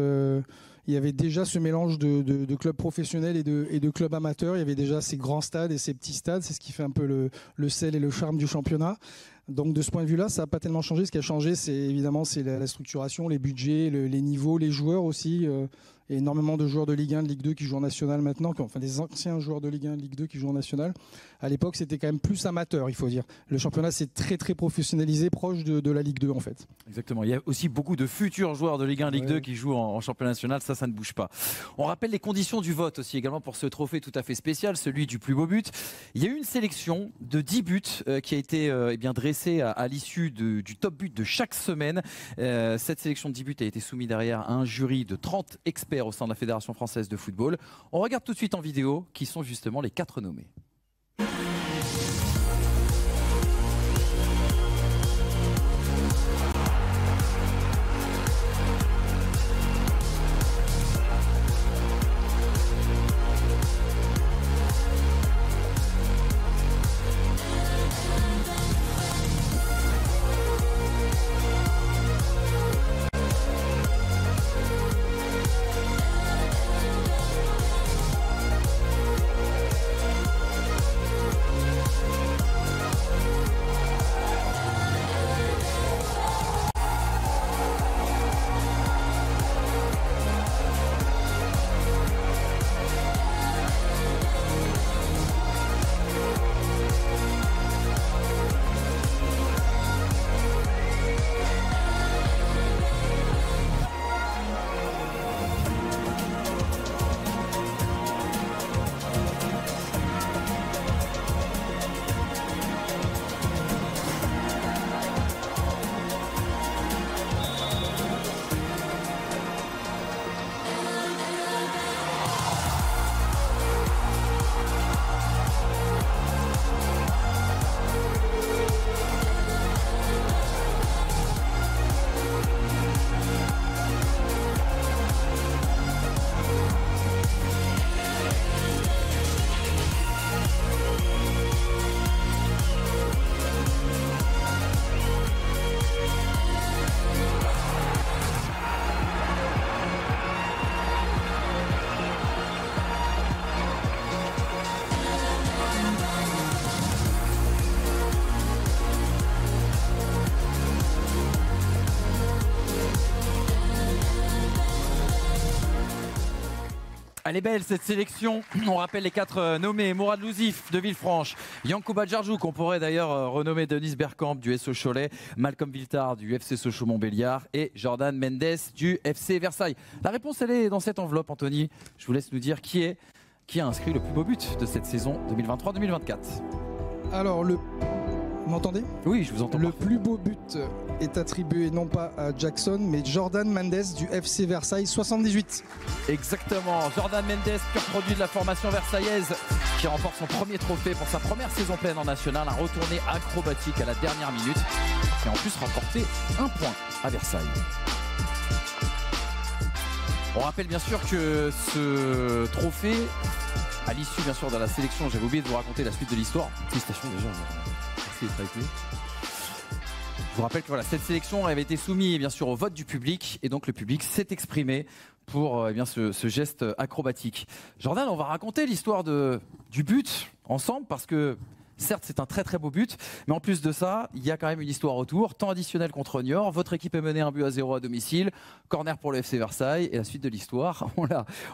il y avait déjà ce mélange de clubs professionnels et de clubs amateurs. Il y avait déjà ces grands stades et ces petits stades. C'est ce qui fait un peu le sel et le charme du championnat. Donc de ce point de vue-là, ça n'a pas tellement changé. Ce qui a changé, c'est évidemment la structuration, les budgets, les niveaux, les joueurs aussi. Il y a énormément de joueurs de Ligue 1, de Ligue 2 qui jouent en national maintenant, enfin des anciens joueurs de Ligue 1, de Ligue 2 qui jouent en national. À l'époque, c'était quand même plus amateur, il faut dire. Le championnat s'est très très professionnalisé, proche de la Ligue 2 en fait. Exactement. Il y a aussi beaucoup de futurs joueurs de Ligue 1, Ligue 2 qui jouent en championnat national. Ça ne bouge pas. On rappelle les conditions du vote aussi également pour ce trophée tout à fait spécial, celui du plus beau but. Il y a eu une sélection de 10 buts qui a été dressée à l'issue du top but de chaque semaine. Cette sélection de 10 buts a été soumise derrière à un jury de 30 experts au sein de la Fédération française de football. On regarde tout de suite en vidéo qui sont justement les 4 nommés. Elle est belle cette sélection. On rappelle les 4 nommés: Mourad Louzif de Villefranche, Yankuba Djardjou qu'on pourrait d'ailleurs renommer Denis Bergkamp du SO Cholet, Malcolm Viltard du FC Sochaux-Montbéliard et Jordan Mendes du FC Versailles. La réponse elle est dans cette enveloppe, Anthony. Je vous laisse nous dire qui a inscrit le plus beau but de cette saison 2023-2024. Alors Vous m'entendez? Oui, je vous entends. Le plus beau but est attribué non pas à Jackson, mais Jordan Mendes du FC Versailles 78. Exactement, Jordan Mendes, pur produit de la formation versaillaise, qui remporte son premier trophée pour sa première saison pleine en national, un retourné acrobatique à la dernière minute, et en plus remporté 1 point à Versailles. On rappelle bien sûr que ce trophée, à l'issue bien sûr de la sélection, j'avais oublié de vous raconter la suite de l'histoire. Félicitations déjà, merci d'être avec nous. Je vous rappelle que voilà, cette sélection avait été soumise bien sûr au vote du public, et donc le public s'est exprimé pour ce geste acrobatique. Jordan, on va raconter l'histoire du but ensemble, parce que certes c'est un très très beau but, mais en plus de ça, il y a quand même une histoire autour. Temps additionnel contre Niort, votre équipe est menée 1-0 à domicile, corner pour le FC Versailles, et la suite de l'histoire,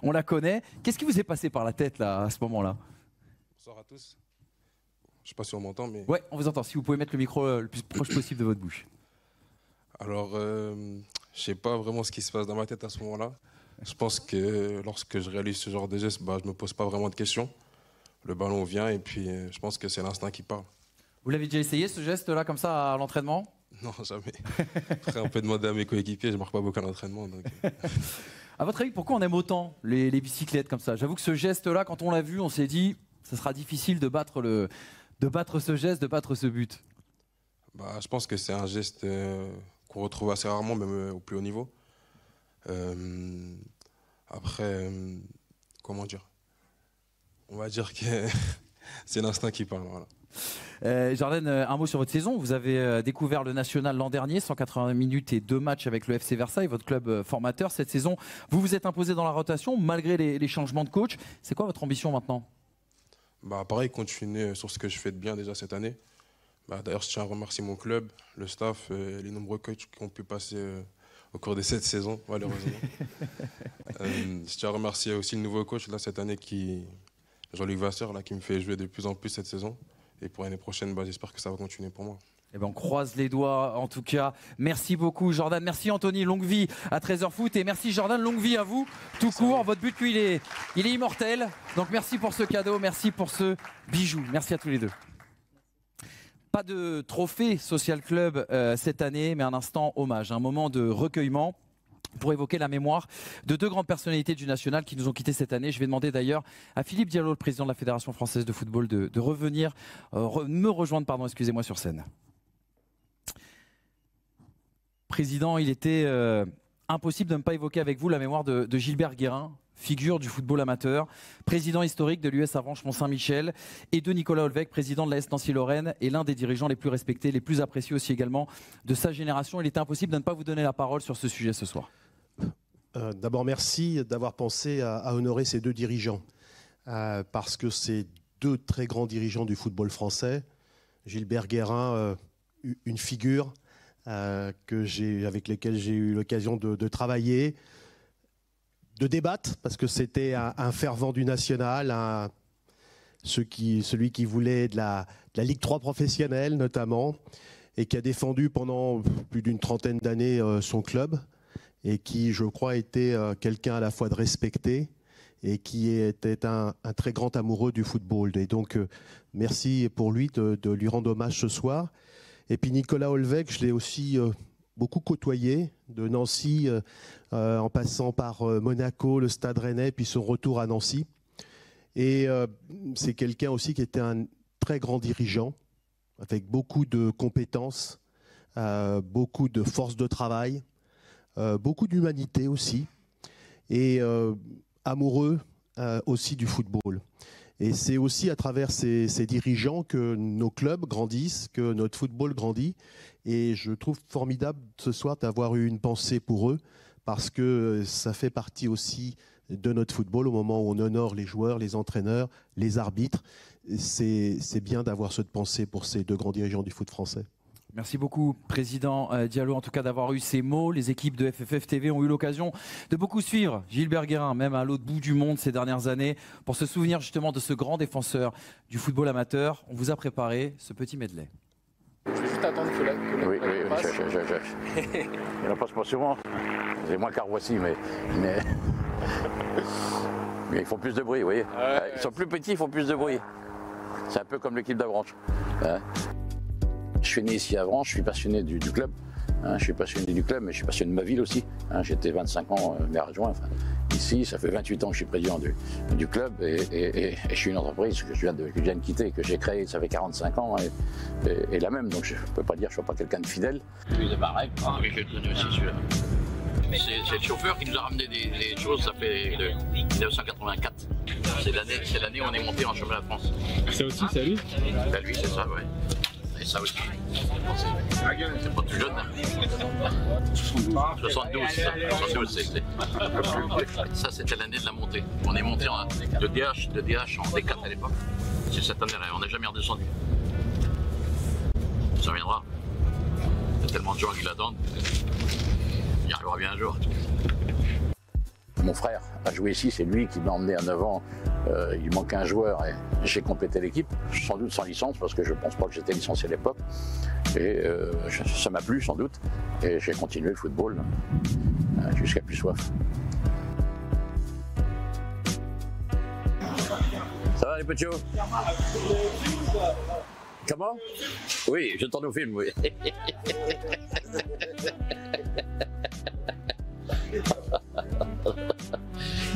on la connaît. Qu'est-ce qui vous est passé par la tête là, à ce moment-là? Bonsoir à tous. Je ne sais pas si on m'entend, mais... Ouais, on vous entend. Si vous pouvez mettre le micro le plus proche possible de votre bouche. Alors, je ne sais pas vraiment ce qui se passe dans ma tête à ce moment-là. Je pense que lorsque je réalise ce genre de geste, je ne me pose pas vraiment de questions. Le ballon vient et puis je pense que c'est l'instinct qui parle. Vous l'avez déjà essayé ce geste-là comme ça à l'entraînement? Non, jamais. Après, on peut demander à mes coéquipiers, je ne marque pas beaucoup à l'entraînement. Donc... À votre avis, pourquoi on aime autant les bicyclettes comme ça? J'avoue que ce geste-là, quand on l'a vu, on s'est dit ce sera difficile de battre ce geste, de battre ce but. Je pense que c'est un geste qu'on retrouve assez rarement, même au plus haut niveau. Après, comment dire? On va dire que c'est l'instinct qui parle. Voilà. Jordan, un mot sur votre saison. Vous avez découvert le national l'an dernier, 180 minutes et 2 matchs avec le FC Versailles, votre club formateur. Cette saison, vous vous êtes imposé dans la rotation malgré les changements de coach. C'est quoi votre ambition maintenant? Pareil, continuer sur ce que je fais de bien déjà cette année. D'ailleurs, je tiens à remercier mon club, le staff, les nombreux coachs qui ont pu passer au cours de cette saison, malheureusement. Je tiens à remercier aussi le nouveau coach là, cette année, Jean-Luc Vasseur, qui me fait jouer de plus en plus cette saison. Et pour l'année prochaine, j'espère que ça va continuer pour moi. On croise les doigts en tout cas. Merci beaucoup Jordan, merci Anthony, longue vie à 13h Foot, et merci Jordan, longue vie à vous, tout court. Votre but, lui, il est immortel. Donc merci pour ce cadeau, merci pour ce bijou. Merci à tous les deux. Pas de trophée Social Club cette année, mais un instant hommage, un moment de recueillement pour évoquer la mémoire de 2 grandes personnalités du national qui nous ont quittés cette année. Je vais demander d'ailleurs à Philippe Diallo, le président de la Fédération française de football, de revenir, me rejoindre, excusez-moi, sur scène. Président, il était impossible de ne pas évoquer avec vous la mémoire de Gilbert Guérin, figure du football amateur, président historique de l'US Avranches Mont-Saint-Michel, et de Nicolas Olvec, président de l'AS Nancy-Lorraine, et l'un des dirigeants les plus respectés, les plus appréciés aussi également de sa génération. Il était impossible de ne pas vous donner la parole sur ce sujet ce soir. D'abord, merci d'avoir pensé à honorer ces 2 dirigeants, parce que c'est 2 très grands dirigeants du football français. Gilbert Guérin, une figure avec lesquelles j'ai eu l'occasion de travailler, de débattre, parce que c'était un fervent du national, celui qui voulait de la Ligue 3 professionnelle notamment, et qui a défendu pendant plus d'une trentaine d'années son club, et qui, je crois, était quelqu'un à la fois de respecté et qui était un très grand amoureux du football. Et donc, merci pour lui de lui rendre hommage ce soir. Et puis Nicolas Olvec, je l'ai aussi beaucoup côtoyé, de Nancy, en passant par Monaco, le Stade Rennais, puis son retour à Nancy. Et c'est quelqu'un aussi qui était un très grand dirigeant, avec beaucoup de compétences, beaucoup de force de travail, beaucoup d'humanité aussi, et amoureux aussi du football. Et c'est aussi à travers ces dirigeants que nos clubs grandissent, que notre football grandit. Et je trouve formidable ce soir d'avoir eu une pensée pour eux, parce que ça fait partie aussi de notre football au moment où on honore les joueurs, les entraîneurs, les arbitres. C'est bien d'avoir cette pensée pour ces 2 grands dirigeants du foot français. Merci beaucoup, Président Diallo, en tout cas d'avoir eu ces mots. Les équipes de FFF TV ont eu l'occasion de beaucoup suivre Gilbert Guérin, même à l'autre bout du monde ces dernières années, pour se souvenir justement de ce grand défenseur du football amateur. On vous a préparé ce petit medley. Je vais juste attendre que la oui, il n'en passe pas souvent. C'est moins qu'Arvoissy, mais ils font plus de bruit, vous voyez. Ils sont plus petits, ils font plus de bruit. C'est un peu comme l'équipe d'Avranches. Je suis né ici à Avranches, je suis passionné du club. Hein, je suis passionné du club, mais je suis passionné de ma ville aussi. Hein, j'étais 25 ans maire adjoint. Enfin, ici, ça fait 28 ans que je suis président du club et je suis une entreprise que je viens de quitter, que j'ai créée, ça fait 45 ans et la même. Donc je ne peux pas dire que je ne suis pas quelqu'un de fidèle. Oui, c'est pareil. Oui, je le connais aussi celui-là. C'est le chauffeur qui nous a ramené des choses, ça fait 1984. C'est l'année où on est monté en championnat de France. Ça aussi, c'est à lui? C'est à lui, c'est ça, oui. Et ça aussi. C'est pas tout jeune. Hein. 72, c'est ça. 72, ça, c'était l'année de la montée. On est monté de DH en D4 à l'époque. C'est cette année-là, on n'est jamais redescendu. Ça viendra. Il y a tellement de gens qui l'attendent. Il arrivera bien un jour. Mon frère a joué ici, c'est lui qui m'a emmené à 9 ans. Il manquait un joueur et j'ai complété l'équipe, sans doute sans licence, parce que je ne pense pas que j'étais licencié à l'époque. Et ça m'a plu, sans doute. Et j'ai continué le football jusqu'à plus soif. Ça va les petits? Comment? Oui, je tourne au film, oui.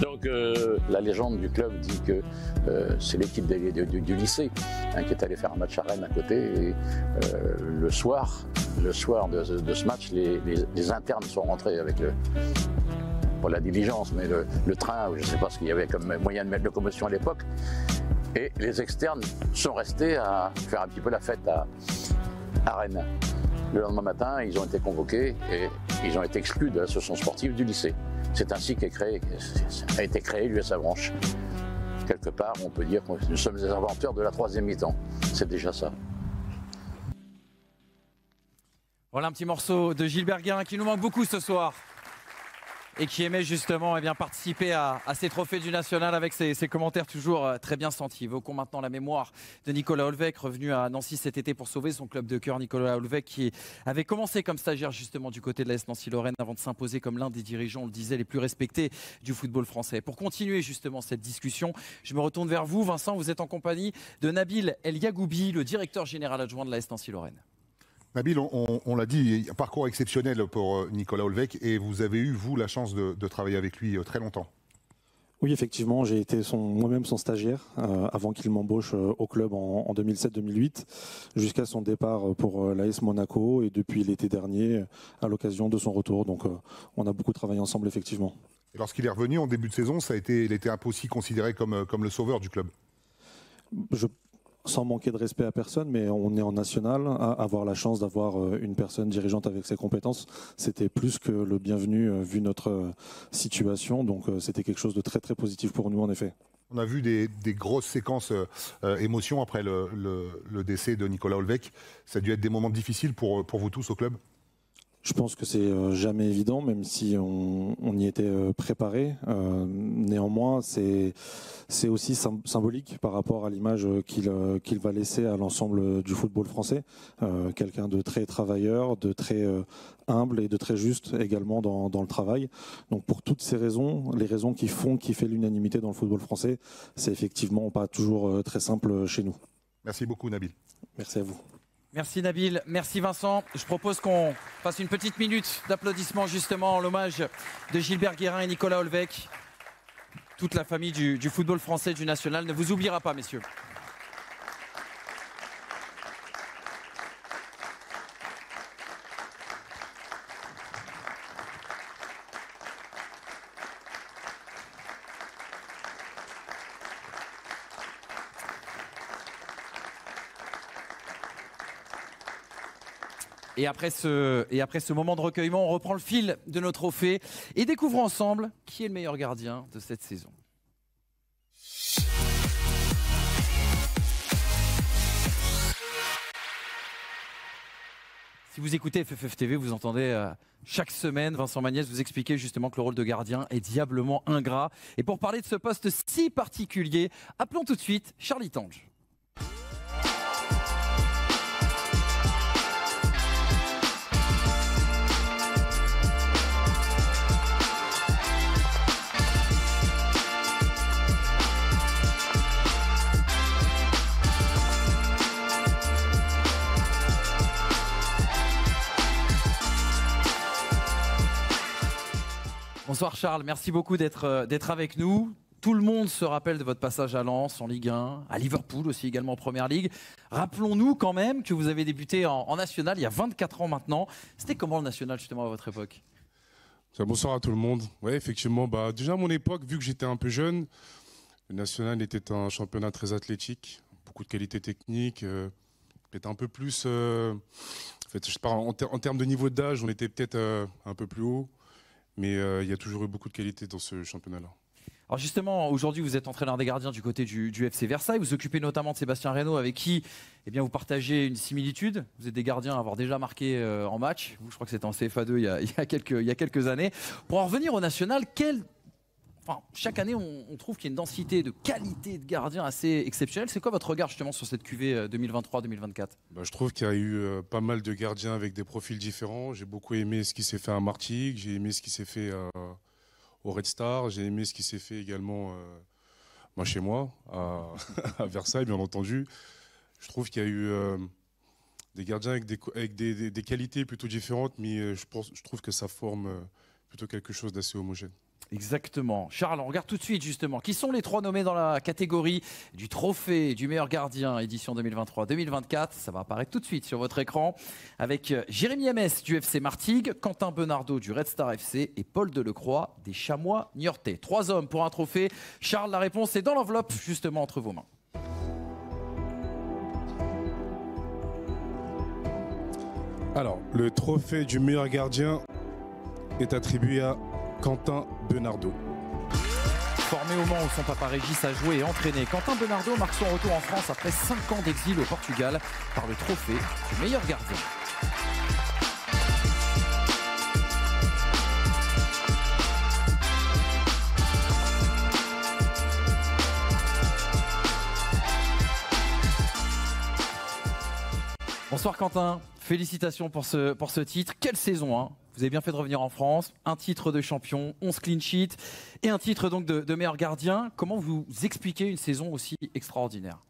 Donc la légende du club dit que c'est l'équipe du lycée qui est allée faire un match à Rennes à côté et le soir de ce match, les internes sont rentrés avec pas la diligence, mais le train, ou je ne sais pas ce qu'il y avait comme moyen de mettre locomotion à l'époque. Et les externes sont restés à faire un petit peu la fête à Rennes. Le lendemain matin, ils ont été convoqués et ils ont été exclus de l'association sportive du lycée. C'est ainsi qu'a été créé l'US Avranches. Quelque part, on peut dire que nous sommes les inventeurs de la troisième mi-temps. C'est déjà ça. Voilà un petit morceau de Gilbert Guérin qui nous manque beaucoup ce soir et qui aimait justement participer à ces trophées du national avec ses commentaires toujours très bien sentis. Évoquons maintenant la mémoire de Nicolas Olvec, revenu à Nancy cet été pour sauver son club de cœur. Nicolas Olvec qui avait commencé comme stagiaire justement du côté de l'AS Nancy-Lorraine avant de s'imposer comme l'un des dirigeants, on le disait, les plus respectés du football français. Pour continuer justement cette discussion, je me retourne vers vous. Vincent, vous êtes en compagnie de Nabil El Yagoubi, le directeur général adjoint de l'AS Nancy-Lorraine. Nabil, on l'a dit, un parcours exceptionnel pour Nicolas Olvec et vous avez eu, vous, la chance de travailler avec lui très longtemps. Oui, effectivement, j'ai été moi-même son stagiaire avant qu'il m'embauche au club en 2007-2008 jusqu'à son départ pour l'AS Monaco et depuis l'été dernier à l'occasion de son retour. Donc on a beaucoup travaillé ensemble, effectivement. Et lorsqu'il est revenu en début de saison, il était un peu aussi considéré comme le sauveur du club. Sans manquer de respect à personne, mais on est en national, avoir la chance d'avoir une personne dirigeante avec ses compétences, c'était plus que le bienvenu vu notre situation, donc c'était quelque chose de très très positif pour nous en effet. On a vu des grosses séquences émotions après le décès de Nicolas Olvec. Ça a dû être des moments difficiles pour vous tous au club ? Je pense que c'est jamais évident, même si on y était préparé. Néanmoins, c'est aussi symbolique par rapport à l'image qu'il va laisser à l'ensemble du football français. Quelqu'un de très travailleur, de très humble et de très juste également dans le travail. Donc pour toutes ces raisons, les raisons qui fait l'unanimité dans le football français, c'est effectivement pas toujours très simple chez nous. Merci beaucoup Nabil. Merci à vous. Merci Nabil, merci Vincent. Je propose qu'on fasse une petite minute d'applaudissements justement en l'hommage de Gilbert Guérin et Nicolas Olvec. Toute la famille du football français, du national ne vous oubliera pas, messieurs. Et après ce moment de recueillement, on reprend le fil de nos trophées et découvrons ensemble qui est le meilleur gardien de cette saison. Si vous écoutez FFF TV, vous entendez chaque semaine Vincent Magnès vous expliquer justement que le rôle de gardien est diablement ingrat. Et pour parler de ce poste si particulier, appelons tout de suite Charlie Tange. Bonsoir Charles, merci beaucoup d'être avec nous. Tout le monde se rappelle de votre passage à Lens en Ligue 1, à Liverpool aussi également en Première Ligue. Rappelons-nous quand même que vous avez débuté en National il y a 24 ans maintenant. C'était comment le National justement à votre époque? Bonsoir à tout le monde. Oui, effectivement, déjà à mon époque, vu que j'étais un peu jeune, le National était un championnat très athlétique, beaucoup de qualité technique, peut-être un peu plus... en fait, je parle en termes de niveau d'âge, on était peut-être un peu plus haut, mais il y a toujours eu beaucoup de qualité dans ce championnat-là. Alors justement, aujourd'hui, vous êtes entraîneur des gardiens du côté du FC Versailles. Vous occupez notamment de Sébastien Reynaud, avec qui vous partagez une similitude. Vous êtes des gardiens à avoir déjà marqué en match. Vous, je crois que c'était en CFA2 il y a quelques années. Pour en revenir au National, chaque année, on trouve qu'il y a une densité de qualité de gardiens assez exceptionnelle. C'est quoi votre regard justement sur cette QV 2023-2024 ? Je trouve qu'il y a eu pas mal de gardiens avec des profils différents. J'ai beaucoup aimé ce qui s'est fait à Martigues. J'ai aimé ce qui s'est fait au Red Star. J'ai aimé ce qui s'est fait également chez moi, à Versailles, bien entendu. Je trouve qu'il y a eu des gardiens avec des qualités plutôt différentes, mais je trouve que ça forme plutôt quelque chose d'assez homogène. Exactement. Charles, on regarde tout de suite justement. Qui sont les 3 nommés dans la catégorie du trophée du meilleur gardien édition 2023-2024 ? Ça va apparaître tout de suite sur votre écran avec Jérémy Ms du FC Martigues, Quentin Benardo du Red Star FC et Paul Delecroix des Chamois Niortais. 3 hommes pour un trophée. Charles, la réponse est dans l'enveloppe justement entre vos mains. Alors, le trophée du meilleur gardien est attribué à Quentin Benardo. Formé au Mans où son papa Régis a joué et entraîné, Quentin Benardo marque son retour en France après 5 ans d'exil au Portugal par le trophée du meilleur gardien. Bonsoir Quentin, félicitations pour ce titre. Quelle saison hein. Vous avez bien fait de revenir en France, un titre de champion, 11 clean sheets et un titre donc de meilleur gardien. Comment vous expliquez une saison aussi extraordinaire ?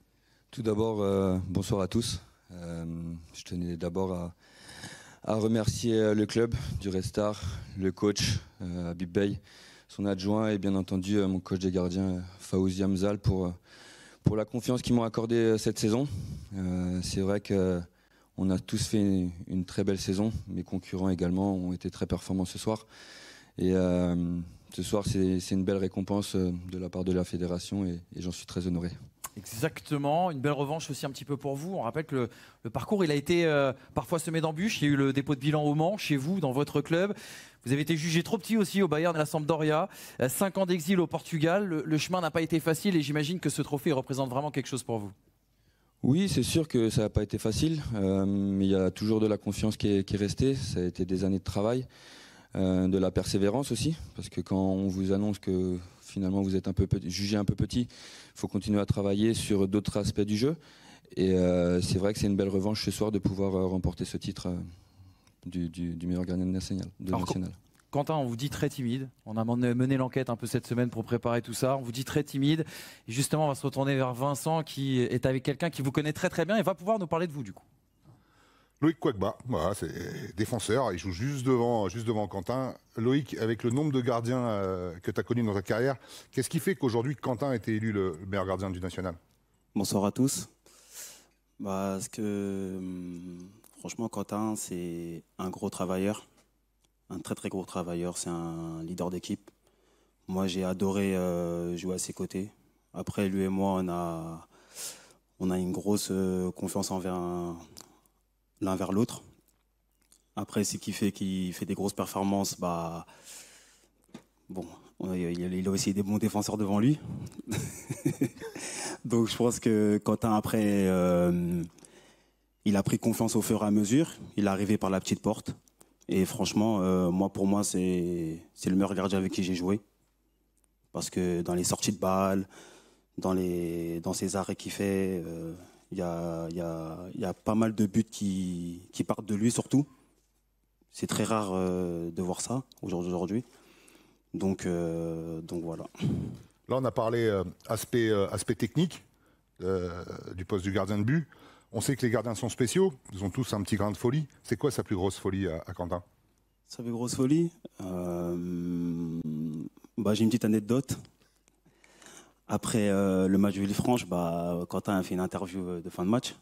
Tout d'abord, bonsoir à tous. Je tenais d'abord à remercier le club du Red Star, le coach Habib Bey, son adjoint et bien entendu mon coach des gardiens Fawzi Hamzal pour la confiance qu'ils m'ont accordée cette saison. C'est vrai qu'on a tous fait une très belle saison. Mes concurrents également ont été très performants ce soir. Et ce soir, c'est une belle récompense de la part de la fédération et j'en suis très honoré. Exactement, une belle revanche aussi un petit peu pour vous. On rappelle que le parcours il a été parfois semé d'embûches. Il y a eu le dépôt de bilan au Mans, chez vous, dans votre club. Vous avez été jugé trop petit aussi au Bayern et à la Sampdoria. 5 ans d'exil au Portugal. Le chemin n'a pas été facile et j'imagine que ce trophée représente vraiment quelque chose pour vous. Oui, c'est sûr que ça n'a pas été facile, mais il y a toujours de la confiance qui est restée. Ça a été des années de travail, de la persévérance aussi, parce que quand on vous annonce que finalement vous êtes jugé un peu petit, il faut continuer à travailler sur d'autres aspects du jeu. Et c'est vrai que c'est une belle revanche ce soir de pouvoir remporter ce titre du meilleur gardien national. Quentin, on vous dit très timide. On a mené l'enquête un peu cette semaine pour préparer tout ça. On vous dit très timide. Et justement, on va se retourner vers Vincent qui est avec quelqu'un qui vous connaît très très bien et va pouvoir nous parler de vous du coup. Loïc Kouagba, voilà, c'est défenseur, il joue juste devant Quentin. Loïc, avec le nombre de gardiens que tu as connus dans ta carrière, qu'est-ce qui fait qu'aujourd'hui Quentin a été élu le meilleur gardien du national ? Bonsoir à tous. Parce que franchement, Quentin, c'est un gros travailleur, un très très gros travailleur, c'est un leader d'équipe. Moi, j'ai adoré jouer à ses côtés. Après, lui et moi, on a une grosse confiance l'un vers l'autre. Après, ce qui fait qu'il fait des grosses performances, il a aussi des bons défenseurs devant lui. Donc je pense que Quentin, après, il a pris confiance au fur et à mesure. Il est arrivé par la petite porte. Et franchement, pour moi, c'est le meilleur gardien avec qui j'ai joué. Parce que dans les sorties de balles, dans ses arrêts qu'il fait... Il y a pas mal de buts qui partent de lui surtout. C'est très rare de voir ça aujourd'hui. Donc voilà. Là, on a parlé aspect technique du poste du gardien de but. On sait que les gardiens sont spéciaux. Ils ont tous un petit grain de folie. C'est quoi sa plus grosse folie à Quentin ? Ça fait grosse folie. J'ai une petite anecdote. Après le match de Villefranche, Quentin a fait une interview de fin de match.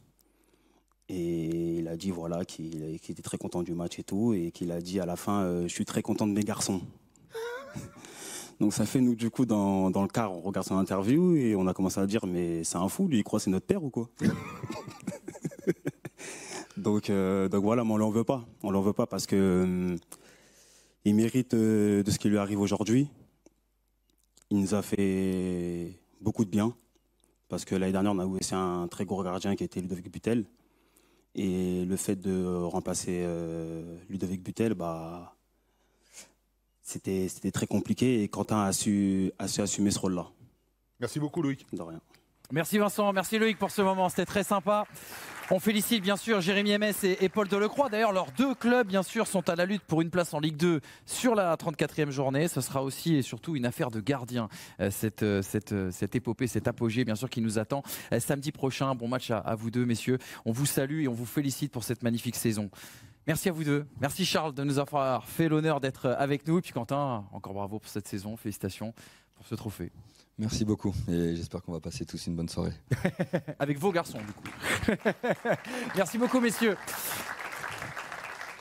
Et il a dit voilà, qu'il était très content du match et tout. Et qu'il a dit à la fin, je suis très content de mes garçons. Donc ça fait, nous, du coup, dans le car, on regarde son interview et on a commencé à dire mais c'est un fou, lui, il croit que c'est notre père ou quoi? donc voilà, mais on l'en veut pas. On l'en veut pas parce que il mérite de ce qui lui arrive aujourd'hui. Il nous a fait beaucoup de bien parce que l'année dernière, on a aussi un très gros gardien qui était Ludovic Butel. Et le fait de remplacer Ludovic Butel, c'était très compliqué et Quentin a su assumer ce rôle-là. Merci beaucoup Loïc. De rien. Merci Vincent, merci Loïc pour ce moment, c'était très sympa. On félicite bien sûr Jérémy Emmès et Paul Delecroix. D'ailleurs, leurs deux clubs, bien sûr, sont à la lutte pour une place en Ligue 2 sur la 34e journée. Ce sera aussi et surtout une affaire de gardien, cette épopée, cet apogée, bien sûr, qui nous attend samedi prochain. Bon match à vous deux, messieurs. On vous salue et on vous félicite pour cette magnifique saison. Merci à vous deux. Merci Charles de nous avoir fait l'honneur d'être avec nous. Et puis Quentin, encore bravo pour cette saison. Félicitations pour ce trophée. Merci beaucoup et j'espère qu'on va passer tous une bonne soirée. Avec vos garçons, du coup. Merci beaucoup, messieurs.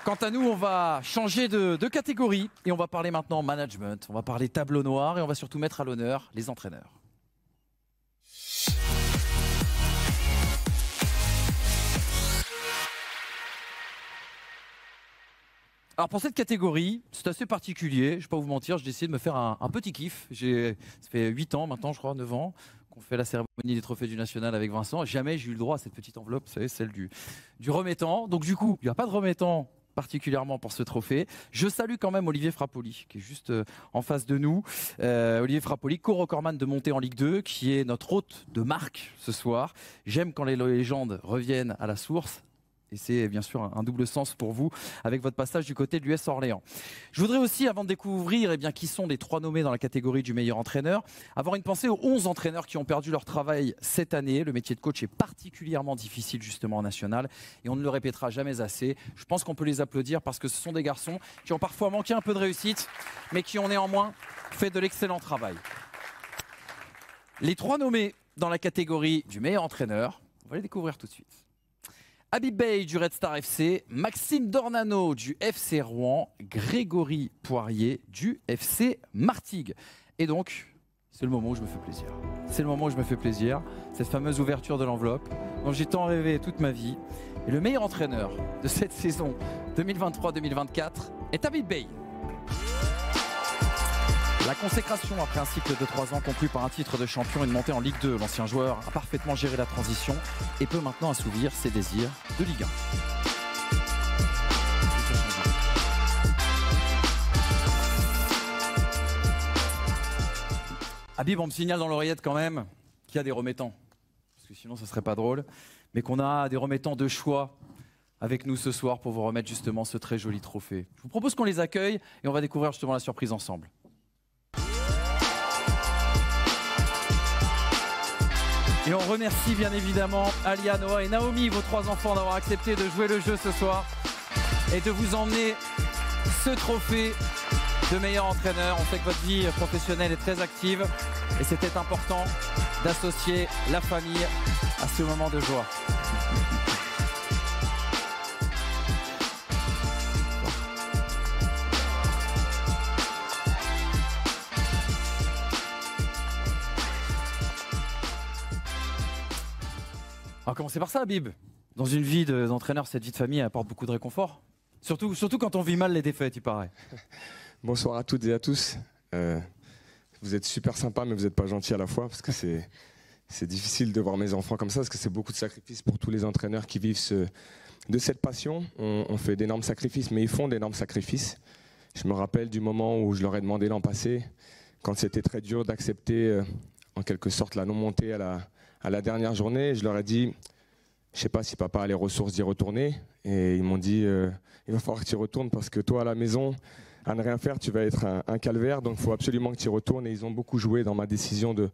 Quant à nous, on va changer de catégorie et on va parler maintenant management. On va parler tableau noir et on va surtout mettre à l'honneur les entraîneurs. Alors pour cette catégorie, c'est assez particulier, je ne vais pas vous mentir, j'ai décidé de me faire un petit kiff. Ça fait 8 ans maintenant, je crois, 9 ans, qu'on fait la cérémonie des trophées du National avec Vincent. Jamais j'ai eu le droit à cette petite enveloppe, vous savez, celle du remettant. Donc du coup, il n'y a pas de remettant particulièrement pour ce trophée. Je salue quand même Olivier Frappoli, qui est juste en face de nous. Olivier Frappoli, co-recordman de montée en Ligue 2, qui est notre hôte de marque ce soir. J'aime quand les légendes reviennent à la source. Et c'est bien sûr un double sens pour vous avec votre passage du côté de l'US Orléans. Je voudrais aussi, avant de découvrir qui sont les 3 nommés dans la catégorie du meilleur entraîneur, avoir une pensée aux 11 entraîneurs qui ont perdu leur travail cette année. Le métier de coach est particulièrement difficile justement en national et on ne le répétera jamais assez. Je pense qu'on peut les applaudir parce que ce sont des garçons qui ont parfois manqué un peu de réussite, mais qui ont néanmoins fait de l'excellent travail. Les 3 nommés dans la catégorie du meilleur entraîneur, on va les découvrir tout de suite. Habib Beye du Red Star FC, Maxime Dornano du FC Rouen, Grégory Poirier du FC Martigues. Et donc, c'est le moment où je me fais plaisir. C'est le moment où je me fais plaisir, cette fameuse ouverture de l'enveloppe dont j'ai tant rêvé toute ma vie. Et le meilleur entraîneur de cette saison 2023-2024 est Habib Beye. La consécration après un cycle de 3 ans conclu par un titre de champion et une montée en Ligue 2. L'ancien joueur a parfaitement géré la transition et peut maintenant assouvir ses désirs de Ligue 1. Habib, on me signale dans l'oreillette quand même qu'il y a des remettants. Parce que sinon, ça ne serait pas drôle. Mais qu'on a des remettants de choix avec nous ce soir pour vous remettre justement ce très joli trophée. Je vous propose qu'on les accueille et on va découvrir justement la surprise ensemble. Et on remercie bien évidemment Alia, Noah et Naomi, vos 3 enfants, d'avoir accepté de jouer le jeu ce soir et de vous emmener ce trophée de meilleur entraîneur. On sait que votre vie professionnelle est très active et c'était important d'associer la famille à ce moment de joie. On va commencer par ça, Habib. Dans une vie d'entraîneur, cette vie de famille apporte beaucoup de réconfort. Surtout quand on vit mal les défaites, il paraît. Bonsoir à toutes et à tous. Vous êtes super sympas, mais vous n'êtes pas gentils à la fois, parce que c'est difficile de voir mes enfants comme ça, parce que c'est beaucoup de sacrifices pour tous les entraîneurs qui vivent de cette passion. On fait d'énormes sacrifices, mais ils font d'énormes sacrifices. Je me rappelle du moment où je leur ai demandé l'an passé, quand c'était très dur d'accepter en quelque sorte la non-montée à la dernière journée, je leur ai dit, je ne sais pas si papa a les ressources d'y retourner. Et ils m'ont dit, il va falloir que tu y retournes parce que toi à la maison, à ne rien faire, tu vas être un calvaire. Donc il faut absolument que tu y retournes. Et ils ont beaucoup joué dans ma décision de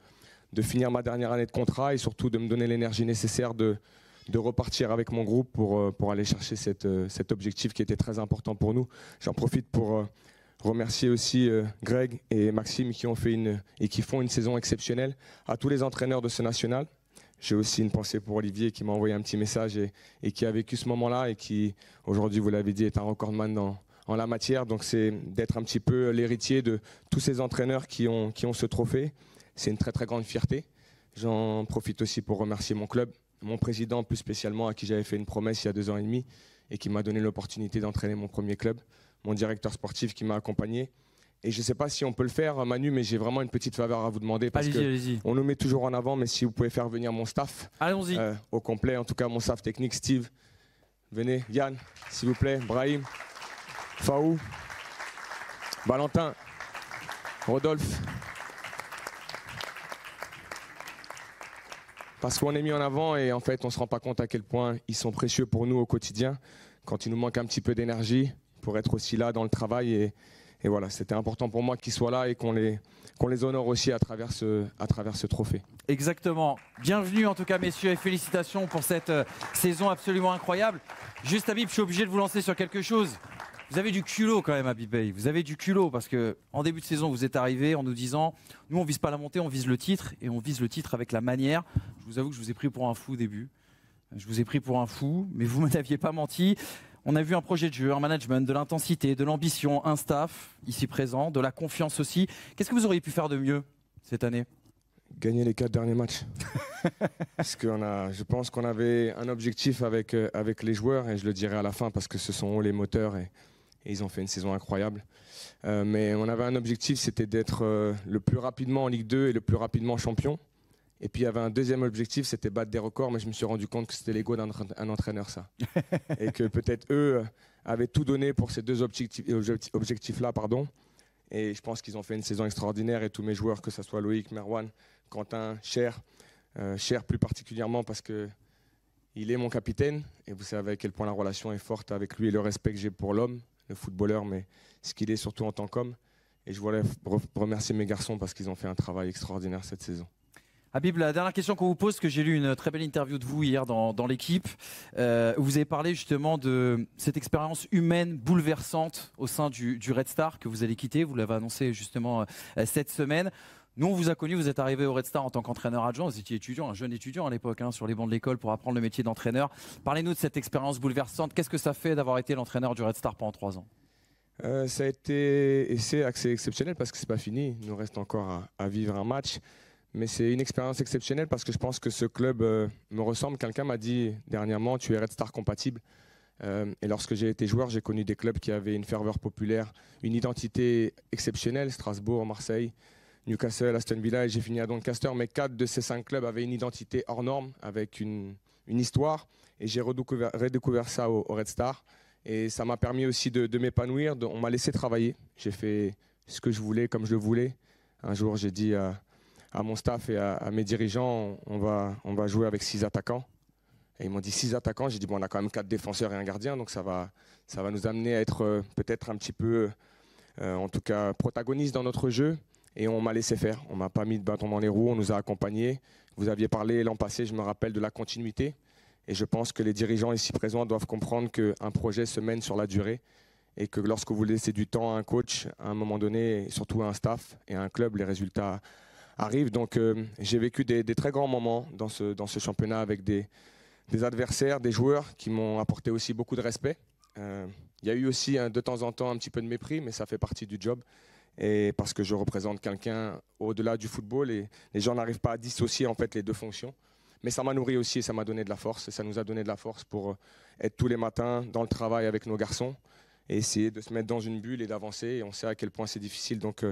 finir ma dernière année de contrat et surtout de me donner l'énergie nécessaire de de repartir avec mon groupe pour aller chercher cet objectif qui était très important pour nous. J'en profite pour remercier aussi Greg et Maxime qui font une saison exceptionnelle. À tous les entraîneurs de ce national. J'ai aussi une pensée pour Olivier qui m'a envoyé un petit message et qui a vécu ce moment-là et qui, aujourd'hui, vous l'avez dit, est un recordman en la matière. Donc c'est d'être un petit peu l'héritier de tous ces entraîneurs qui ont ce trophée. C'est une très très grande fierté. J'en profite aussi pour remercier mon club, mon président plus spécialement, à qui j'avais fait une promesse il y a 2 ans et demi et qui m'a donné l'opportunité d'entraîner mon premier club, mon directeur sportif qui m'a accompagné. Et je ne sais pas si on peut le faire, Manu, mais j'ai vraiment une petite faveur à vous demander. Parce qu'on nous met toujours en avant, mais si vous pouvez faire venir mon staff au complet, en tout cas mon staff technique, Steve, venez, Yann, s'il vous plaît, Brahim, Faou, Valentin, Rodolphe. Parce qu'on est mis en avant et en fait on ne se rend pas compte à quel point ils sont précieux pour nous au quotidien, quand il nous manque un petit peu d'énergie pour être aussi là dans le travail. Et voilà, c'était important pour moi qu'ils soient là et qu'on les honore aussi à travers ce trophée. Exactement. Bienvenue en tout cas messieurs et félicitations pour cette saison absolument incroyable. Juste Habib, je suis obligé de vous lancer sur quelque chose. Vous avez du culot quand même Habib Bey, vous avez du culot parce qu'en début de saison vous êtes arrivé en nous disant nous on vise pas la montée, on vise le titre et on vise le titre avec la manière. Je vous avoue que je vous ai pris pour un fou au début. Je vous ai pris pour un fou, mais vous ne m'aviez pas menti. On a vu un projet de jeu, un management, de l'intensité, de l'ambition, un staff ici présent, de la confiance aussi. Qu'est-ce que vous auriez pu faire de mieux cette année ? Gagner les 4 derniers matchs. Parce que je pense qu'on avait un objectif avec les joueurs, et je le dirai à la fin parce que ce sont eux les moteurs et ils ont fait une saison incroyable. Mais on avait un objectif, c'était d'être le plus rapidement en Ligue 2 et le plus rapidement champion. Et puis il y avait un deuxième objectif, c'était battre des records, mais je me suis rendu compte que c'était l'ego d'un entraîneur, ça. Et que peut-être eux avaient tout donné pour ces 2 objectifs-là, pardon. Et je pense qu'ils ont fait une saison extraordinaire et tous mes joueurs, que ce soit Loïc, Merwan, Quentin, Cher plus particulièrement parce qu'il est mon capitaine. Et vous savez à quel point la relation est forte avec lui et le respect que j'ai pour l'homme, le footballeur, mais ce qu'il est surtout en tant qu'homme. Et je voulais remercier mes garçons parce qu'ils ont fait un travail extraordinaire cette saison. Habib, la dernière question qu'on vous pose, parce que j'ai lu une très belle interview de vous hier dans l'équipe, vous avez parlé justement de cette expérience humaine bouleversante au sein du Red Star que vous allez quitter, vous l'avez annoncé justement cette semaine. Nous, on vous a connu, vous êtes arrivé au Red Star en tant qu'entraîneur adjoint, vous étiez étudiant, un jeune étudiant à l'époque, sur les bancs de l'école pour apprendre le métier d'entraîneur. Parlez-nous de cette expérience bouleversante, qu'est-ce que ça fait d'avoir été l'entraîneur du Red Star pendant 3 ans ? Ça a été, et c'est assez exceptionnel parce que c'est pas fini, il nous reste encore à vivre un match. Mais c'est une expérience exceptionnelle parce que je pense que ce club me ressemble. Quelqu'un m'a dit dernièrement, tu es Red Star compatible. Et lorsque j'ai été joueur, j'ai connu des clubs qui avaient une ferveur populaire, une identité exceptionnelle. Strasbourg, Marseille, Newcastle, Aston Villa et j'ai fini à Doncaster. Mais 4 de ces 5 clubs avaient une identité hors norme, avec une histoire. Et j'ai redécouvert ça au Red Star. Et ça m'a permis aussi de m'épanouir. On m'a laissé travailler. J'ai fait ce que je voulais, comme je le voulais. Un jour, j'ai dit à mon staff et à mes dirigeants, on va jouer avec 6 attaquants. Et ils m'ont dit 6 attaquants. J'ai dit, bon, on a quand même 4 défenseurs et un gardien, donc ça va nous amener à être peut-être un petit peu, en tout cas, protagonistes dans notre jeu. Et on m'a laissé faire. On ne m'a pas mis de bâton dans les roues, on nous a accompagnés. Vous aviez parlé l'an passé, je me rappelle, de la continuité. Et je pense que les dirigeants ici présents doivent comprendre qu'un projet se mène sur la durée. Et que lorsque vous laissez du temps à un coach, à un moment donné, et surtout à un staff et à un club, les résultats arrive. Donc j'ai vécu des très grands moments dans ce championnat avec des adversaires, des joueurs qui m'ont apporté aussi beaucoup de respect. Il y a eu aussi de temps en temps un petit peu de mépris, mais ça fait partie du job. Et parce que je représente quelqu'un au-delà du football et les gens n'arrivent pas à dissocier en fait les 2 fonctions. Mais ça m'a nourri aussi et ça m'a donné de la force. Et ça nous a donné de la force pour être tous les matins dans le travail avec nos garçons et essayer de se mettre dans une bulle et d'avancer. Et on sait à quel point c'est difficile. Donc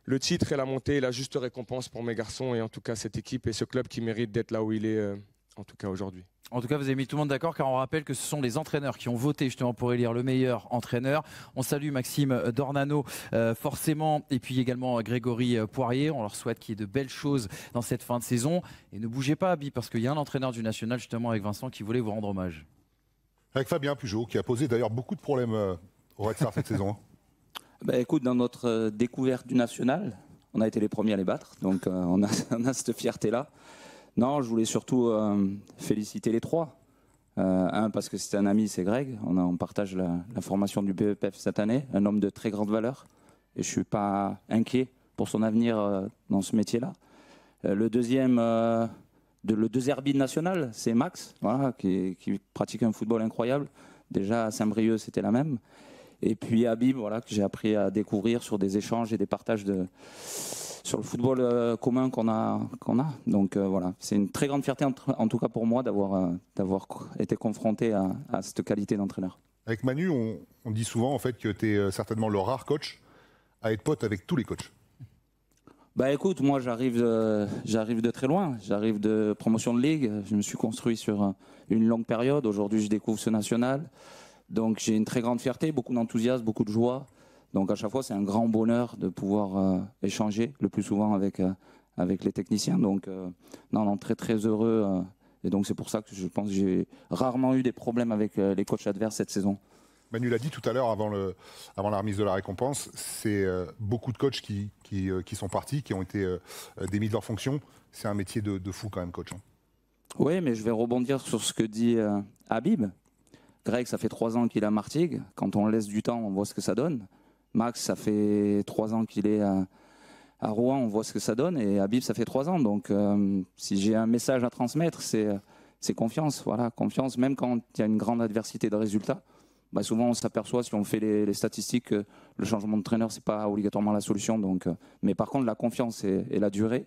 le titre et la montée est la juste récompense pour mes garçons et en tout cas cette équipe et ce club qui mérite d'être là où il est en tout cas aujourd'hui. En tout cas, vous avez mis tout le monde d'accord car on rappelle que ce sont les entraîneurs qui ont voté justement pour élire le meilleur entraîneur. On salue Maxime Dornano forcément et puis également Grégory Poirier. On leur souhaite qu'il y ait de belles choses dans cette fin de saison. Et ne bougez pas, Abi, parce qu'il y a un entraîneur du National justement avec Vincent qui voulait vous rendre hommage. Avec Fabien Pujol qui a posé d'ailleurs beaucoup de problèmes au Red Star cette saison. Écoute, dans notre découverte du National, on a été les premiers à les battre. Donc on a cette fierté-là. Non, je voulais surtout féliciter les trois. Un, parce que c'est un ami, c'est Greg. On partage la formation du BEPF cette année, un homme de très grande valeur. Et je ne suis pas inquiet pour son avenir dans ce métier-là. Le deuxième, le deuxième national, c'est Max, voilà, qui pratique un football incroyable. Déjà à Saint-Brieuc, c'était la même. Et puis Habib, voilà, que j'ai appris à découvrir sur des échanges et des partages sur le football commun qu'on a. Donc voilà, c'est une très grande fierté, en tout cas pour moi, d'avoir été confronté à cette qualité d'entraîneur. Avec Manu, on dit souvent en fait que tu es certainement le rare coach à être pote avec tous les coachs. Bah écoute, moi j'arrive de très loin. J'arrive de promotion de ligue. Je me suis construit sur une longue période. Aujourd'hui, je découvre ce national. Donc j'ai une très grande fierté, beaucoup d'enthousiasme, beaucoup de joie. Donc à chaque fois, c'est un grand bonheur de pouvoir échanger le plus souvent avec les techniciens. Donc non, très très heureux. Et donc c'est pour ça que je pense que j'ai rarement eu des problèmes avec les coachs adverses cette saison. Manu l'a dit tout à l'heure avant la remise de la récompense, c'est beaucoup de coachs qui sont partis, qui ont été démis de leur fonction. C'est un métier de fou quand même, coach. Oui, mais je vais rebondir sur ce que dit Habib. Greg, ça fait 3 ans qu'il est à Martigues. Quand on laisse du temps, on voit ce que ça donne. Max, ça fait 3 ans qu'il est à Rouen, on voit ce que ça donne. Et Habib, ça fait 3 ans. Donc, si j'ai un message à transmettre, c'est confiance. Voilà, confiance, même quand il y a une grande adversité de résultats. Bah souvent, on s'aperçoit, si on fait les statistiques, que le changement de traîneur, ce n'est pas obligatoirement la solution. Donc, mais par contre, la confiance et la durée,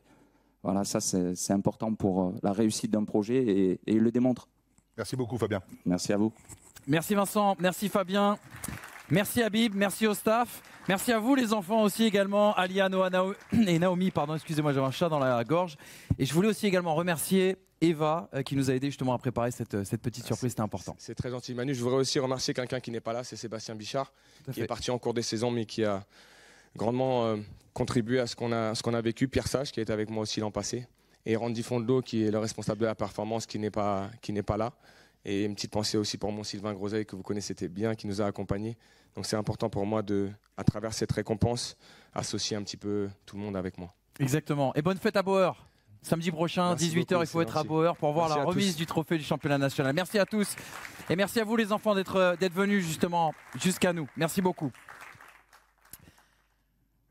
voilà, ça, c'est important pour la réussite d'un projet et il le démontre. Merci beaucoup, Fabien. Merci à vous. Merci Vincent, merci Fabien, merci Habib, merci au staff. Merci à vous les enfants aussi également, Alia, Noah et Naomi, pardon, excusez-moi, j'ai un chat dans la gorge. Et je voulais aussi également remercier Eva qui nous a aidé justement à préparer cette petite surprise, c'était important. C'est très gentil Manu, je voudrais aussi remercier quelqu'un qui n'est pas là, c'est Sébastien Bichard, qui est parti en cours des saisons mais qui a grandement contribué à ce qu'on a vécu. Pierre Sage qui était avec moi aussi l'an passé et Randy Fondelot qui est le responsable de la performance qui n'est pas là. Et une petite pensée aussi pour mon Sylvain Groseille que vous connaissez bien, qui nous a accompagnés. Donc c'est important pour moi à travers cette récompense, associer un petit peu tout le monde avec moi. Exactement. Et bonne fête à Bauer. Samedi prochain, 18h, il faut être à Bauer pour voir la remise du trophée du championnat national. Merci à tous. Et merci à vous les enfants d'être venus justement jusqu'à nous. Merci beaucoup.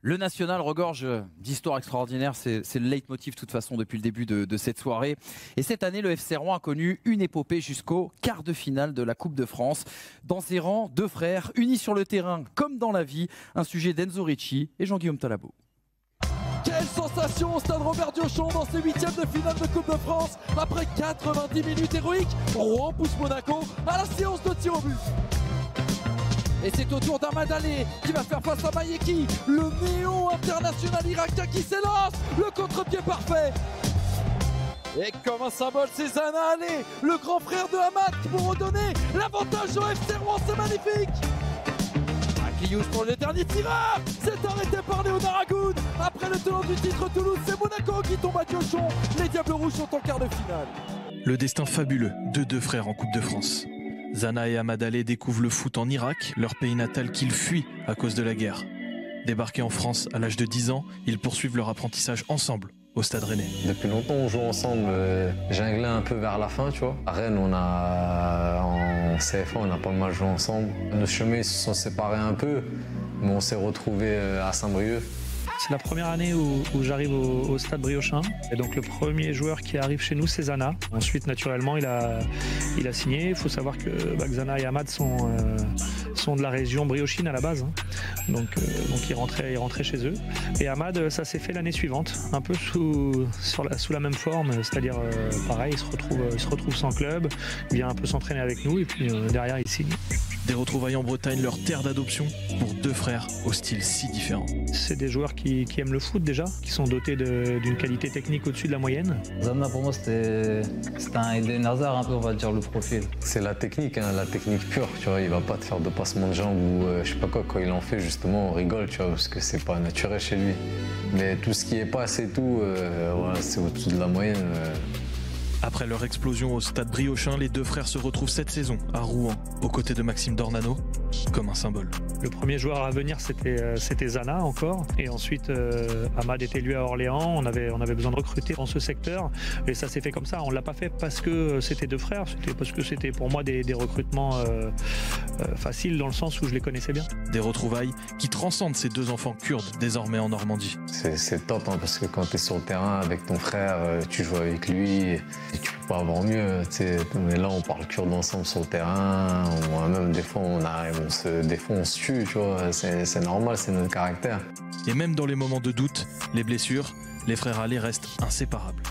Le national regorge d'histoires extraordinaires, c'est le leitmotiv de toute façon depuis le début de cette soirée. Et cette année, le FC Rouen a connu une épopée jusqu'au quart de finale de la Coupe de France. Dans ses rangs, 2 frères, unis sur le terrain comme dans la vie, un sujet d'Enzo Ricci et Jean-Guillaume Talabot. Quelle sensation au stade Robert Diochon dans ces 8e de finale de Coupe de France. Après 90 minutes héroïques, Rouen pousse Monaco à la séance de tir au but. Et c'est au tour d'Ahmad Ali qui va faire face à Mayeki, le néo international irakien qui s'élance, le contre-pied parfait. Et comme un symbole, c'est Zana Ali, le grand frère de Hamad, pour redonner l'avantage au FC Rouen, c'est magnifique. Akliouche pour le dernier tireur, c'est arrêté par Léonard Agoun. Après le tenant du titre Toulouse, c'est Monaco qui tombe à Diochon. Les Diables Rouges sont en quart de finale. Le destin fabuleux de 2 frères en Coupe de France. Zana et Ahmad Ali découvrent le foot en Irak, leur pays natal qu'ils fuient à cause de la guerre. Débarqués en France à l'âge de 10 ans, ils poursuivent leur apprentissage ensemble au Stade Rennais. Depuis longtemps, on joue ensemble. Junglé un peu vers la fin, tu vois. À Rennes, en CFA, on n'a pas mal joué ensemble. Nos chemins se sont séparés un peu, mais on s'est retrouvés à Saint-Brieuc. C'est la première année où j'arrive au stade briochin. Et donc le premier joueur qui arrive chez nous, c'est Zana. Ensuite, naturellement, il a signé. Il faut savoir que Zana et Ahmad sont de la région briochine à la base. Donc il rentrait chez eux. Et Ahmad, ça s'est fait l'année suivante, un peu sous la même forme. C'est-à-dire, pareil, il se retrouve sans club, il vient un peu s'entraîner avec nous et puis derrière, il signe. Des retrouvailles en Bretagne, leur terre d'adoption, pour 2 frères au style si différent. C'est des joueurs qui aiment le foot déjà, qui sont dotés d'une qualité technique au-dessus de la moyenne. Zana pour moi c'était un Eden Hazard un peu, on va dire, le profil. C'est la technique pure, tu vois, il va pas te faire de passement de jambes ou je sais pas quoi, quand il en fait justement on rigole, tu vois, parce que c'est pas naturel chez lui. Mais tout ce qui est passe et tout, voilà, c'est au-dessus de la moyenne. Après leur explosion au stade Briochin, les deux frères se retrouvent cette saison à Rouen, aux côtés de Maxime Dornano, comme un symbole. Le premier joueur à venir, c'était Zana encore. Et ensuite, Amad était lui à Orléans. On avait besoin de recruter dans ce secteur. Et ça s'est fait comme ça. On ne l'a pas fait parce que c'était deux frères. C'était parce que c'était pour moi des recrutements faciles dans le sens où je les connaissais bien. Des retrouvailles qui transcendent ces deux enfants kurdes désormais en Normandie. C'est top parce que quand tu es sur le terrain avec ton frère, tu joues avec lui et tu peux pas avoir mieux. Mais là, on parle kurde ensemble sur le terrain. Même des fois, on arrive, on se tue. Tu vois, c'est normal, c'est notre caractère. Et même dans les moments de doute, les blessures, les frères Allais restent inséparables.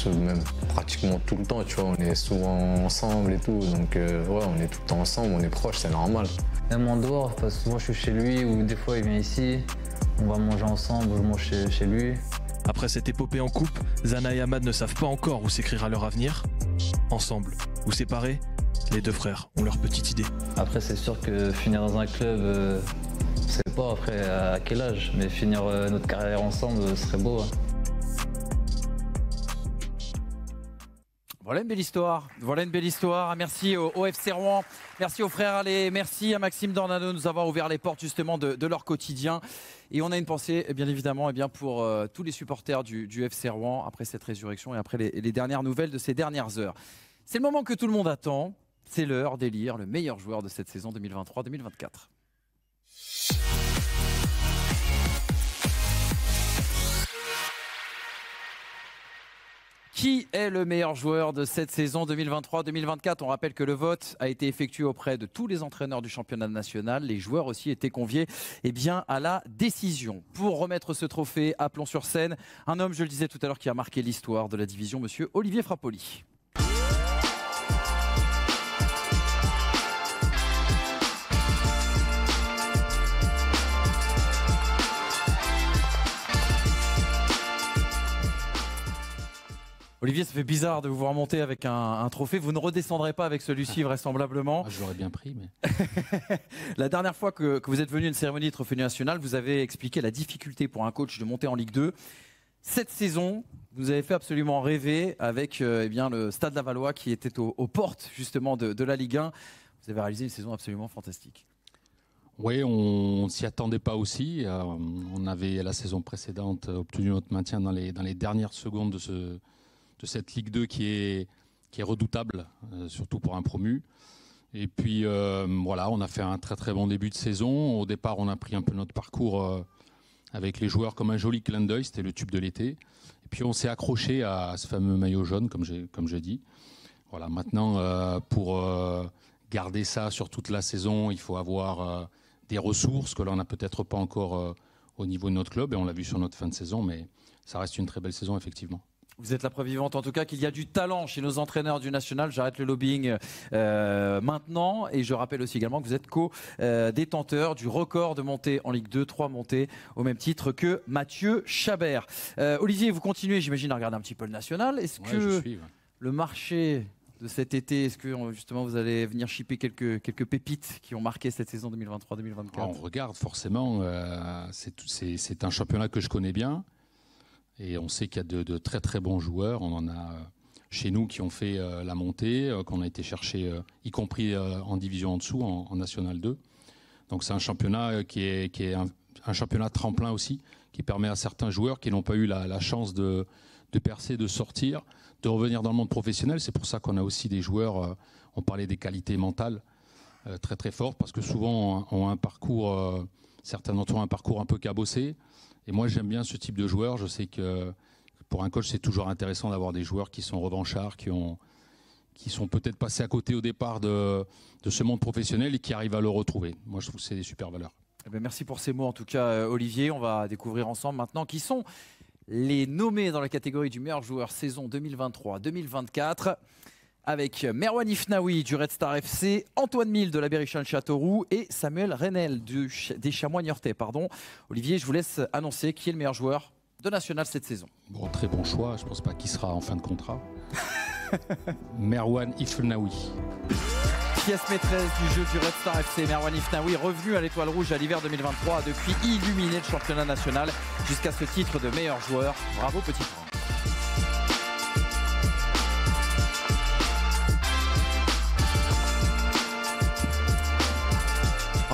Même pratiquement tout le temps, tu vois, on est souvent ensemble et tout, donc ouais, on est tout le temps ensemble, on est proches, c'est normal. Même en dehors, parce que souvent je suis chez lui ou des fois il vient ici, on va manger ensemble, je mange chez lui. Après cette épopée en coupe, Zana et Amad ne savent pas encore où s'écrira leur avenir. Ensemble ou séparés, les deux frères ont leur petite idée. Après c'est sûr que finir dans un club, je sais pas après à quel âge, mais finir notre carrière ensemble, ce serait beau. Hein. Voilà une belle histoire. Voilà une belle histoire. Merci au FC Rouen. Merci aux frères Allais. Merci à Maxime Dornano de nous avoir ouvert les portes justement de leur quotidien. Et on a une pensée, bien évidemment, pour tous les supporters du FC Rouen après cette résurrection et après les dernières nouvelles de ces dernières heures. C'est le moment que tout le monde attend. C'est l'heure d'élire le meilleur joueur de cette saison 2023-2024. Qui est le meilleur joueur de cette saison 2023-2024 ? On rappelle que le vote a été effectué auprès de tous les entraîneurs du championnat national. Les joueurs aussi étaient conviés à la décision. Pour remettre ce trophée, appelons sur scène un homme, je le disais tout à l'heure, qui a marqué l'histoire de la division, monsieur Olivier Frappoli. Olivier, ça fait bizarre de vous voir monter avec un trophée. Vous ne redescendrez pas avec celui-ci vraisemblablement. Je l'aurais bien pris, mais... La dernière fois que vous êtes venu à une cérémonie de trophée national, vous avez expliqué la difficulté pour un coach de monter en Ligue 2. Cette saison, vous avez fait absolument rêver avec le Stade Lavallois qui était aux portes justement de la Ligue 1. Vous avez réalisé une saison absolument fantastique. Oui, on ne s'y attendait pas aussi. On avait la saison précédente obtenu notre maintien dans les dernières secondes de cette Ligue 2 qui est redoutable, surtout pour un promu. Et puis voilà, on a fait un très très bon début de saison. Au départ, on a pris un peu notre parcours avec les joueurs comme un joli clin d'œil, c'était le tube de l'été. Et puis on s'est accroché à ce fameux maillot jaune, comme j'ai dit. Voilà, maintenant, pour garder ça sur toute la saison, il faut avoir des ressources que l'on n'a peut-être pas encore au niveau de notre club. Et on l'a vu sur notre fin de saison, mais ça reste une très belle saison, effectivement. Vous êtes la preuve vivante en tout cas qu'il y a du talent chez nos entraîneurs du national. J'arrête le lobbying maintenant et je rappelle aussi également que vous êtes co-détenteur du record de montée en Ligue 2, 3 montées au même titre que Mathieu Chabert. Olivier, vous continuez j'imagine à regarder un petit peu le national. Est-ce que le marché de cet été, est-ce que justement vous allez venir shipper quelques pépites qui ont marqué cette saison 2023-2024 ? On regarde forcément, c'est un championnat que je connais bien. Et on sait qu'il y a de très très bons joueurs. On en a chez nous qui ont fait la montée, qu'on a été chercher, y compris en division en dessous, en National 2. Donc c'est un championnat qui est un championnat tremplin aussi, qui permet à certains joueurs qui n'ont pas eu la chance de percer, de sortir, de revenir dans le monde professionnel. C'est pour ça qu'on a aussi des joueurs, on parlait des qualités mentales, très très fortes, parce que souvent ont un parcours, certains d'entre eux ont un parcours un peu cabossé. Et moi, j'aime bien ce type de joueurs. Je sais que pour un coach, c'est toujours intéressant d'avoir des joueurs qui sont revanchards, qui sont peut-être passés à côté au départ de ce monde professionnel et qui arrivent à le retrouver. Moi, je trouve que c'est des super valeurs. Eh bien, merci pour ces mots, en tout cas, Olivier. On va découvrir ensemble maintenant qui sont les nommés dans la catégorie du meilleur joueur saison 2023-2024. Avec Merwan Ifnaoui du Red Star FC, Antoine Mille de la Berrichonne-Châteauroux et Samuel Renel des Chamois Niortais. Olivier, je vous laisse annoncer qui est le meilleur joueur de National cette saison. Bon, très bon choix, je ne pense pas qu'il sera en fin de contrat. Merwan Ifnaoui. Pièce maîtresse du jeu du Red Star FC, Merwan Ifnaoui, revenu à l'Étoile Rouge à l'hiver 2023, a depuis illuminé le championnat national jusqu'à ce titre de meilleur joueur. Bravo petit frère.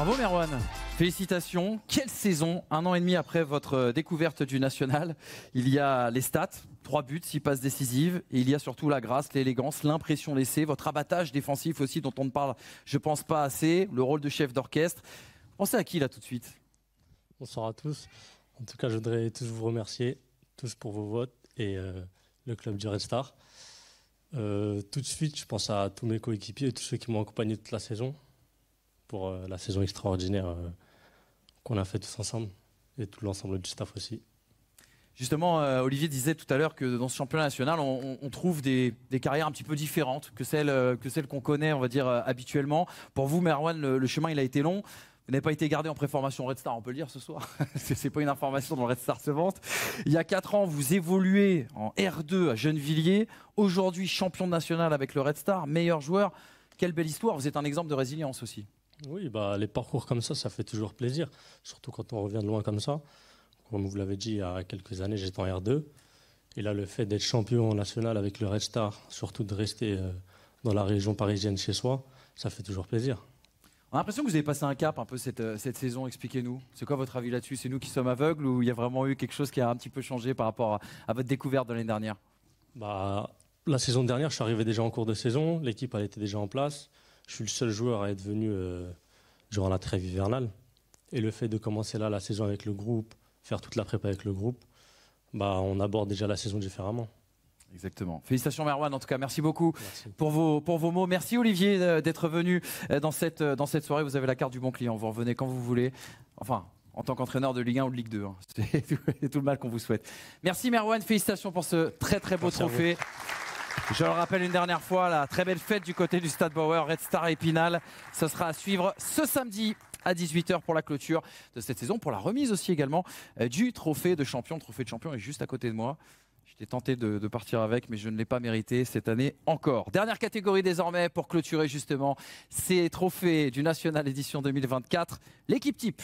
Bravo Merwan, félicitations. Quelle saison, 1 an et demi après votre découverte du national. Il y a les stats, 3 buts, 6 passes décisives. Et il y a surtout la grâce, l'élégance, l'impression laissée, votre abattage défensif aussi dont on ne parle, je pense, pas assez, le rôle de chef d'orchestre. Pensez à qui là tout de suite? Bonsoir à tous. En tout cas, je voudrais tous vous remercier, tous pour vos votes et le club du Red Star. Tout de suite, je pense à tous mes coéquipiers et tous ceux qui m'ont accompagné toute la saison pour la saison extraordinaire qu'on a fait tous ensemble et tout l'ensemble du staff aussi. Justement, Olivier disait tout à l'heure que dans ce championnat national, on trouve des carrières un petit peu différentes que celles qu'on connaît, on va dire, habituellement. Pour vous, Merwan, le chemin il a été long. Vous n'avez pas été gardé en préformation Red Star, on peut le dire ce soir. C'est pas une information dont Red Star se vante. Il y a 4 ans, vous évoluez en R2 à Gennevilliers. Aujourd'hui, champion national avec le Red Star, meilleur joueur. Quelle belle histoire. Vous êtes un exemple de résilience aussi. Oui, les parcours comme ça fait toujours plaisir. Surtout quand on revient de loin comme ça. Comme vous l'avez dit, il y a quelques années, j'étais en R2. Et là, le fait d'être champion national avec le Red Star, surtout de rester dans la région parisienne chez soi, ça fait toujours plaisir. On a l'impression que vous avez passé un cap un peu cette saison, expliquez-nous. C'est quoi votre avis là-dessus? C'est nous qui sommes aveugles ou il y a vraiment eu quelque chose qui a un petit peu changé par rapport à votre découverte de l'année dernière? La saison dernière, je suis arrivé déjà en cours de saison, l'équipe elle était déjà en place. Je suis le seul joueur à être venu durant la trêve hivernale. Et le fait de commencer là la saison avec le groupe, faire toute la prépa avec le groupe, on aborde déjà la saison différemment. Exactement. Félicitations Merwan, en tout cas, merci beaucoup pour vos mots. Merci Olivier d'être venu dans cette soirée. Vous avez la carte du bon client, vous revenez quand vous voulez. Enfin, en tant qu'entraîneur de Ligue 1 ou de Ligue 2. Hein. C'est tout le mal qu'on vous souhaite. Merci Merwan, félicitations pour ce très très beau trophée. Je le rappelle une dernière fois, la très belle fête du côté du Stade Bauer, Red Star Épinal. Ce sera à suivre ce samedi à 18h pour la clôture de cette saison, pour la remise aussi également du trophée de champion. Le trophée de champion est juste à côté de moi. J'étais tenté de partir avec, mais je ne l'ai pas mérité cette année encore. Dernière catégorie désormais pour clôturer justement ces trophées du National édition 2024, l'équipe type.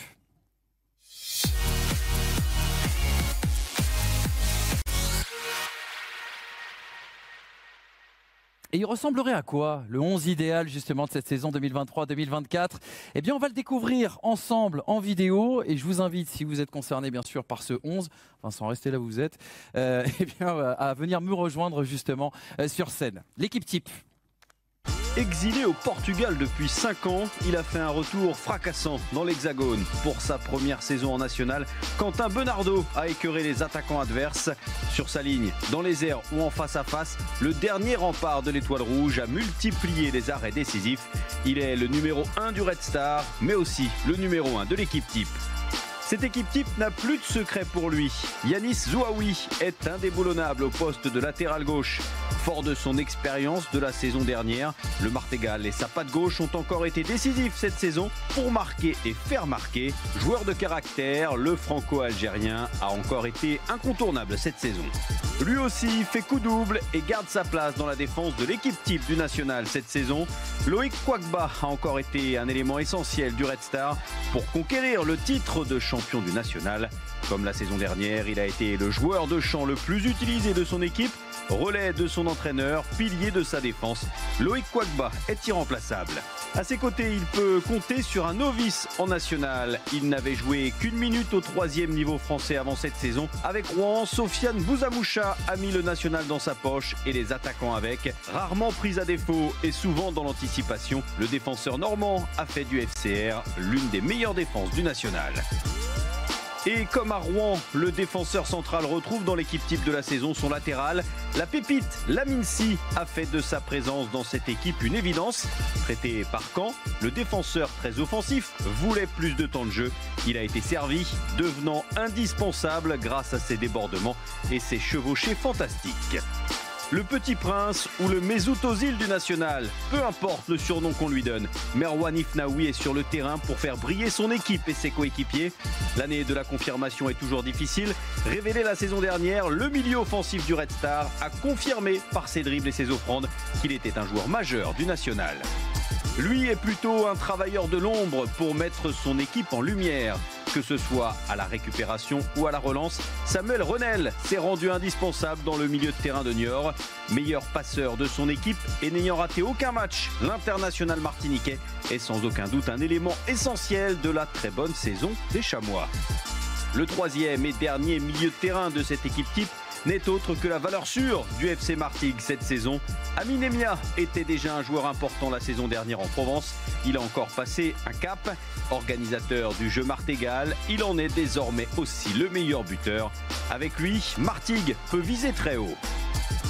Et il ressemblerait à quoi le 11 idéal justement de cette saison 2023-2024? Eh bien on va le découvrir ensemble en vidéo et je vous invite, si vous êtes concerné bien sûr par ce 11, enfin sans rester là où vous êtes, eh bien, à venir me rejoindre justement sur scène. L'équipe type. Exilé au Portugal depuis 5 ans, il a fait un retour fracassant dans l'Hexagone. Pour sa première saison en national, Quentin Benardo a écœuré les attaquants adverses. Sur sa ligne, dans les airs ou en face à face, le dernier rempart de l'Étoile Rouge a multiplié les arrêts décisifs. Il est le numéro 1 du Red Star, mais aussi le numéro 1 de l'équipe type. Cette équipe type n'a plus de secret pour lui. Yanis Zouaoui est indéboulonnable au poste de latéral gauche. Fort de son expérience de la saison dernière, le Martégal et sa patte gauche ont encore été décisifs cette saison pour marquer et faire marquer. Joueur de caractère, le franco-algérien a encore été incontournable cette saison. Lui aussi fait coup double et garde sa place dans la défense de l'équipe type du national cette saison. Loïc Kwakba a encore été un élément essentiel du Red Star pour conquérir le titre de champion du national. Comme la saison dernière, il a été le joueur de champ le plus utilisé de son équipe, relais de son entraîneur, pilier de sa défense. Loïc Kwakba est irremplaçable. À ses côtés, il peut compter sur un novice en national. Il n'avait joué qu'une minute au 3e niveau français avant cette saison. Avec Rouen, Sofiane Bouzamoucha a mis le national dans sa poche et les attaquants avec. Rarement pris à défaut et souvent dans l'anticipation, le défenseur normand a fait du FCR l'une des meilleures défenses du national. Et comme à Rouen, le défenseur central retrouve dans l'équipe type de la saison son latéral. La pépite Lamine Sy a fait de sa présence dans cette équipe une évidence. Traité par Caen, le défenseur très offensif voulait plus de temps de jeu. Il a été servi, devenant indispensable grâce à ses débordements et ses chevauchées fantastiques. Le Petit Prince ou le Mesut Ozil du national, peu importe le surnom qu'on lui donne, Merwan Ifnaoui est sur le terrain pour faire briller son équipe et ses coéquipiers. L'année de la confirmation est toujours difficile. Révélé la saison dernière, le milieu offensif du Red Star a confirmé par ses dribbles et ses offrandes qu'il était un joueur majeur du national. Lui est plutôt un travailleur de l'ombre pour mettre son équipe en lumière. Que ce soit à la récupération ou à la relance, Samuel Renel s'est rendu indispensable dans le milieu de terrain de Niort. Meilleur passeur de son équipe et n'ayant raté aucun match, l'international martiniquais est sans aucun doute un élément essentiel de la très bonne saison des Chamois. Le troisième et dernier milieu de terrain de cette équipe type n'est autre que la valeur sûre du FC Martigues cette saison. Amin Emia était déjà un joueur important la saison dernière en Provence. Il a encore passé un cap. Organisateur du jeu martégal, il en est désormais aussi le meilleur buteur. Avec lui, Martigues peut viser très haut.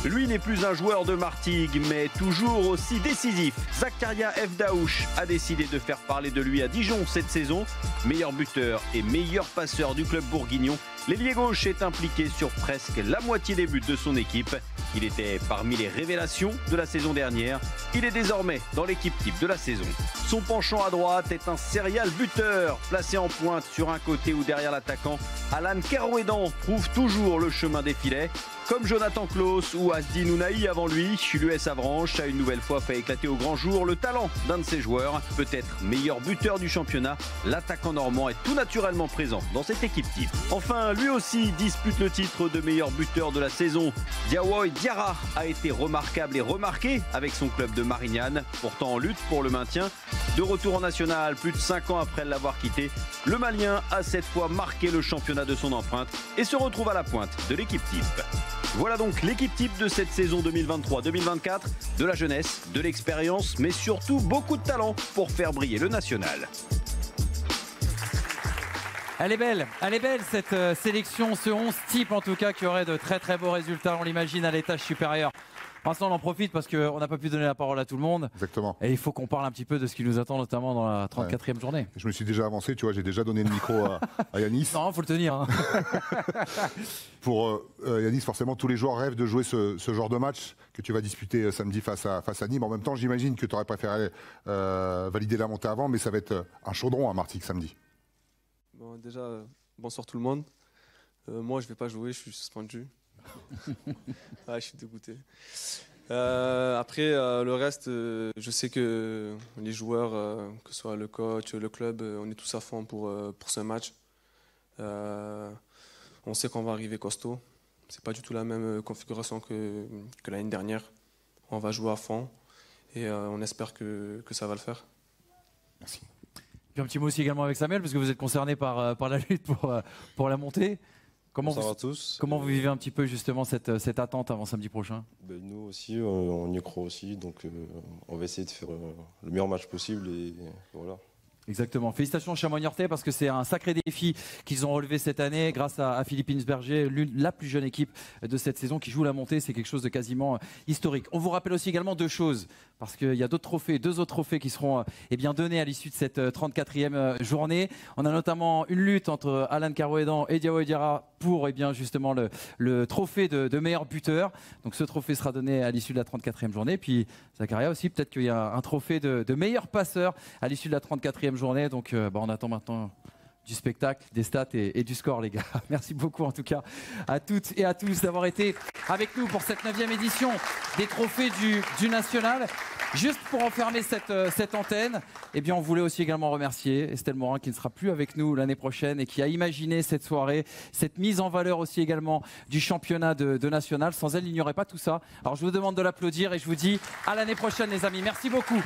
Lui n'est plus un joueur de Martigues, mais toujours aussi décisif. Zakaria Fdaouch a décidé de faire parler de lui à Dijon cette saison. Meilleur buteur et meilleur passeur du club bourguignon, l'ailier gauche est impliqué sur presque la moitié des buts de son équipe. Il était parmi les révélations de la saison dernière. Il est désormais dans l'équipe type de la saison. Son penchant à droite est un serial buteur. Placé en pointe sur un côté ou derrière l'attaquant, Alan Kerouédan trouve toujours le chemin des filets. Comme Jonathan Klaus ou Asdi Nounaï avant lui, l'US Avranches a une nouvelle fois fait éclater au grand jour le talent d'un de ses joueurs. Peut-être meilleur buteur du championnat, l'attaquant normand est tout naturellement présent dans cette équipe type. Enfin, lui aussi dispute le titre de meilleur buteur de la saison. Diawoy Diarra a été remarquable et remarqué avec son club de Marignane, pourtant en lutte pour le maintien. De retour en national, plus de 5 ans après l'avoir quitté, le Malien a cette fois marqué le championnat de son empreinte et se retrouve à la pointe de l'équipe type. Voilà donc l'équipe type de cette saison 2023-2024, de la jeunesse, de l'expérience, mais surtout beaucoup de talent pour faire briller le national. Elle est belle cette sélection, ce 11 type en tout cas qui aurait de très très beaux résultats, on l'imagine à l'étage supérieur. Pour l'instant, on en profite parce qu'on n'a pas pu donner la parole à tout le monde. Exactement. Et il faut qu'on parle un petit peu de ce qui nous attend, notamment dans la 34e journée. Je me suis déjà avancé, tu vois, j'ai déjà donné le micro à Yanis. Non, il faut le tenir. Hein. Pour Yanis, forcément, tous les joueurs rêvent de jouer ce genre de match que tu vas disputer samedi face à Nîmes. En même temps, j'imagine que tu aurais préféré valider la montée avant, mais ça va être un chaudron à Martigues samedi. Bon, déjà, bonsoir tout le monde. Moi, je ne vais pas jouer, je suis suspendu. Je suis dégoûté. Après, le reste, je sais que les joueurs, que ce soit le coach, le club, on est tous à fond pour ce match. On sait qu'on va arriver costaud. C'est pas du tout la même configuration que l'année dernière. On va jouer à fond et on espère que ça va le faire. Merci. Puis un petit mot aussi également avec Samuel, parce que vous êtes concerné par la lutte pour la montée. Bonsoir à tous. Comment vous vivez un petit peu justement cette attente avant samedi prochain? Nous aussi, on y croit aussi, donc on va essayer de faire le meilleur match possible et voilà. Exactement. Félicitations aux Chamois-Niortais parce que c'est un sacré défi qu'ils ont relevé cette année grâce à Philippe Insberger, la plus jeune équipe de cette saison qui joue la montée. C'est quelque chose de quasiment historique. On vous rappelle aussi également deux choses parce qu'il y a deux autres trophées qui seront donnés à l'issue de cette 34e journée. On a notamment une lutte entre Alan Kerouédan et Diawoy Diarra pour justement le trophée de meilleur buteur. Donc ce trophée sera donné à l'issue de la 34e journée. Puis Zakaria aussi, peut-être qu'il y a un trophée de meilleur passeur à l'issue de la 34e journée. Donc on attend maintenant du spectacle, des stats et du score, les gars. Merci beaucoup en tout cas à toutes et à tous d'avoir été avec nous pour cette 9e édition des trophées du National. Juste pour enfermer cette antenne, on voulait aussi également remercier Estelle Morin qui ne sera plus avec nous l'année prochaine et qui a imaginé cette soirée, cette mise en valeur aussi également du championnat de National. Sans elle, il n'y aurait pas tout ça. Alors je vous demande de l'applaudir et je vous dis à l'année prochaine les amis. Merci beaucoup.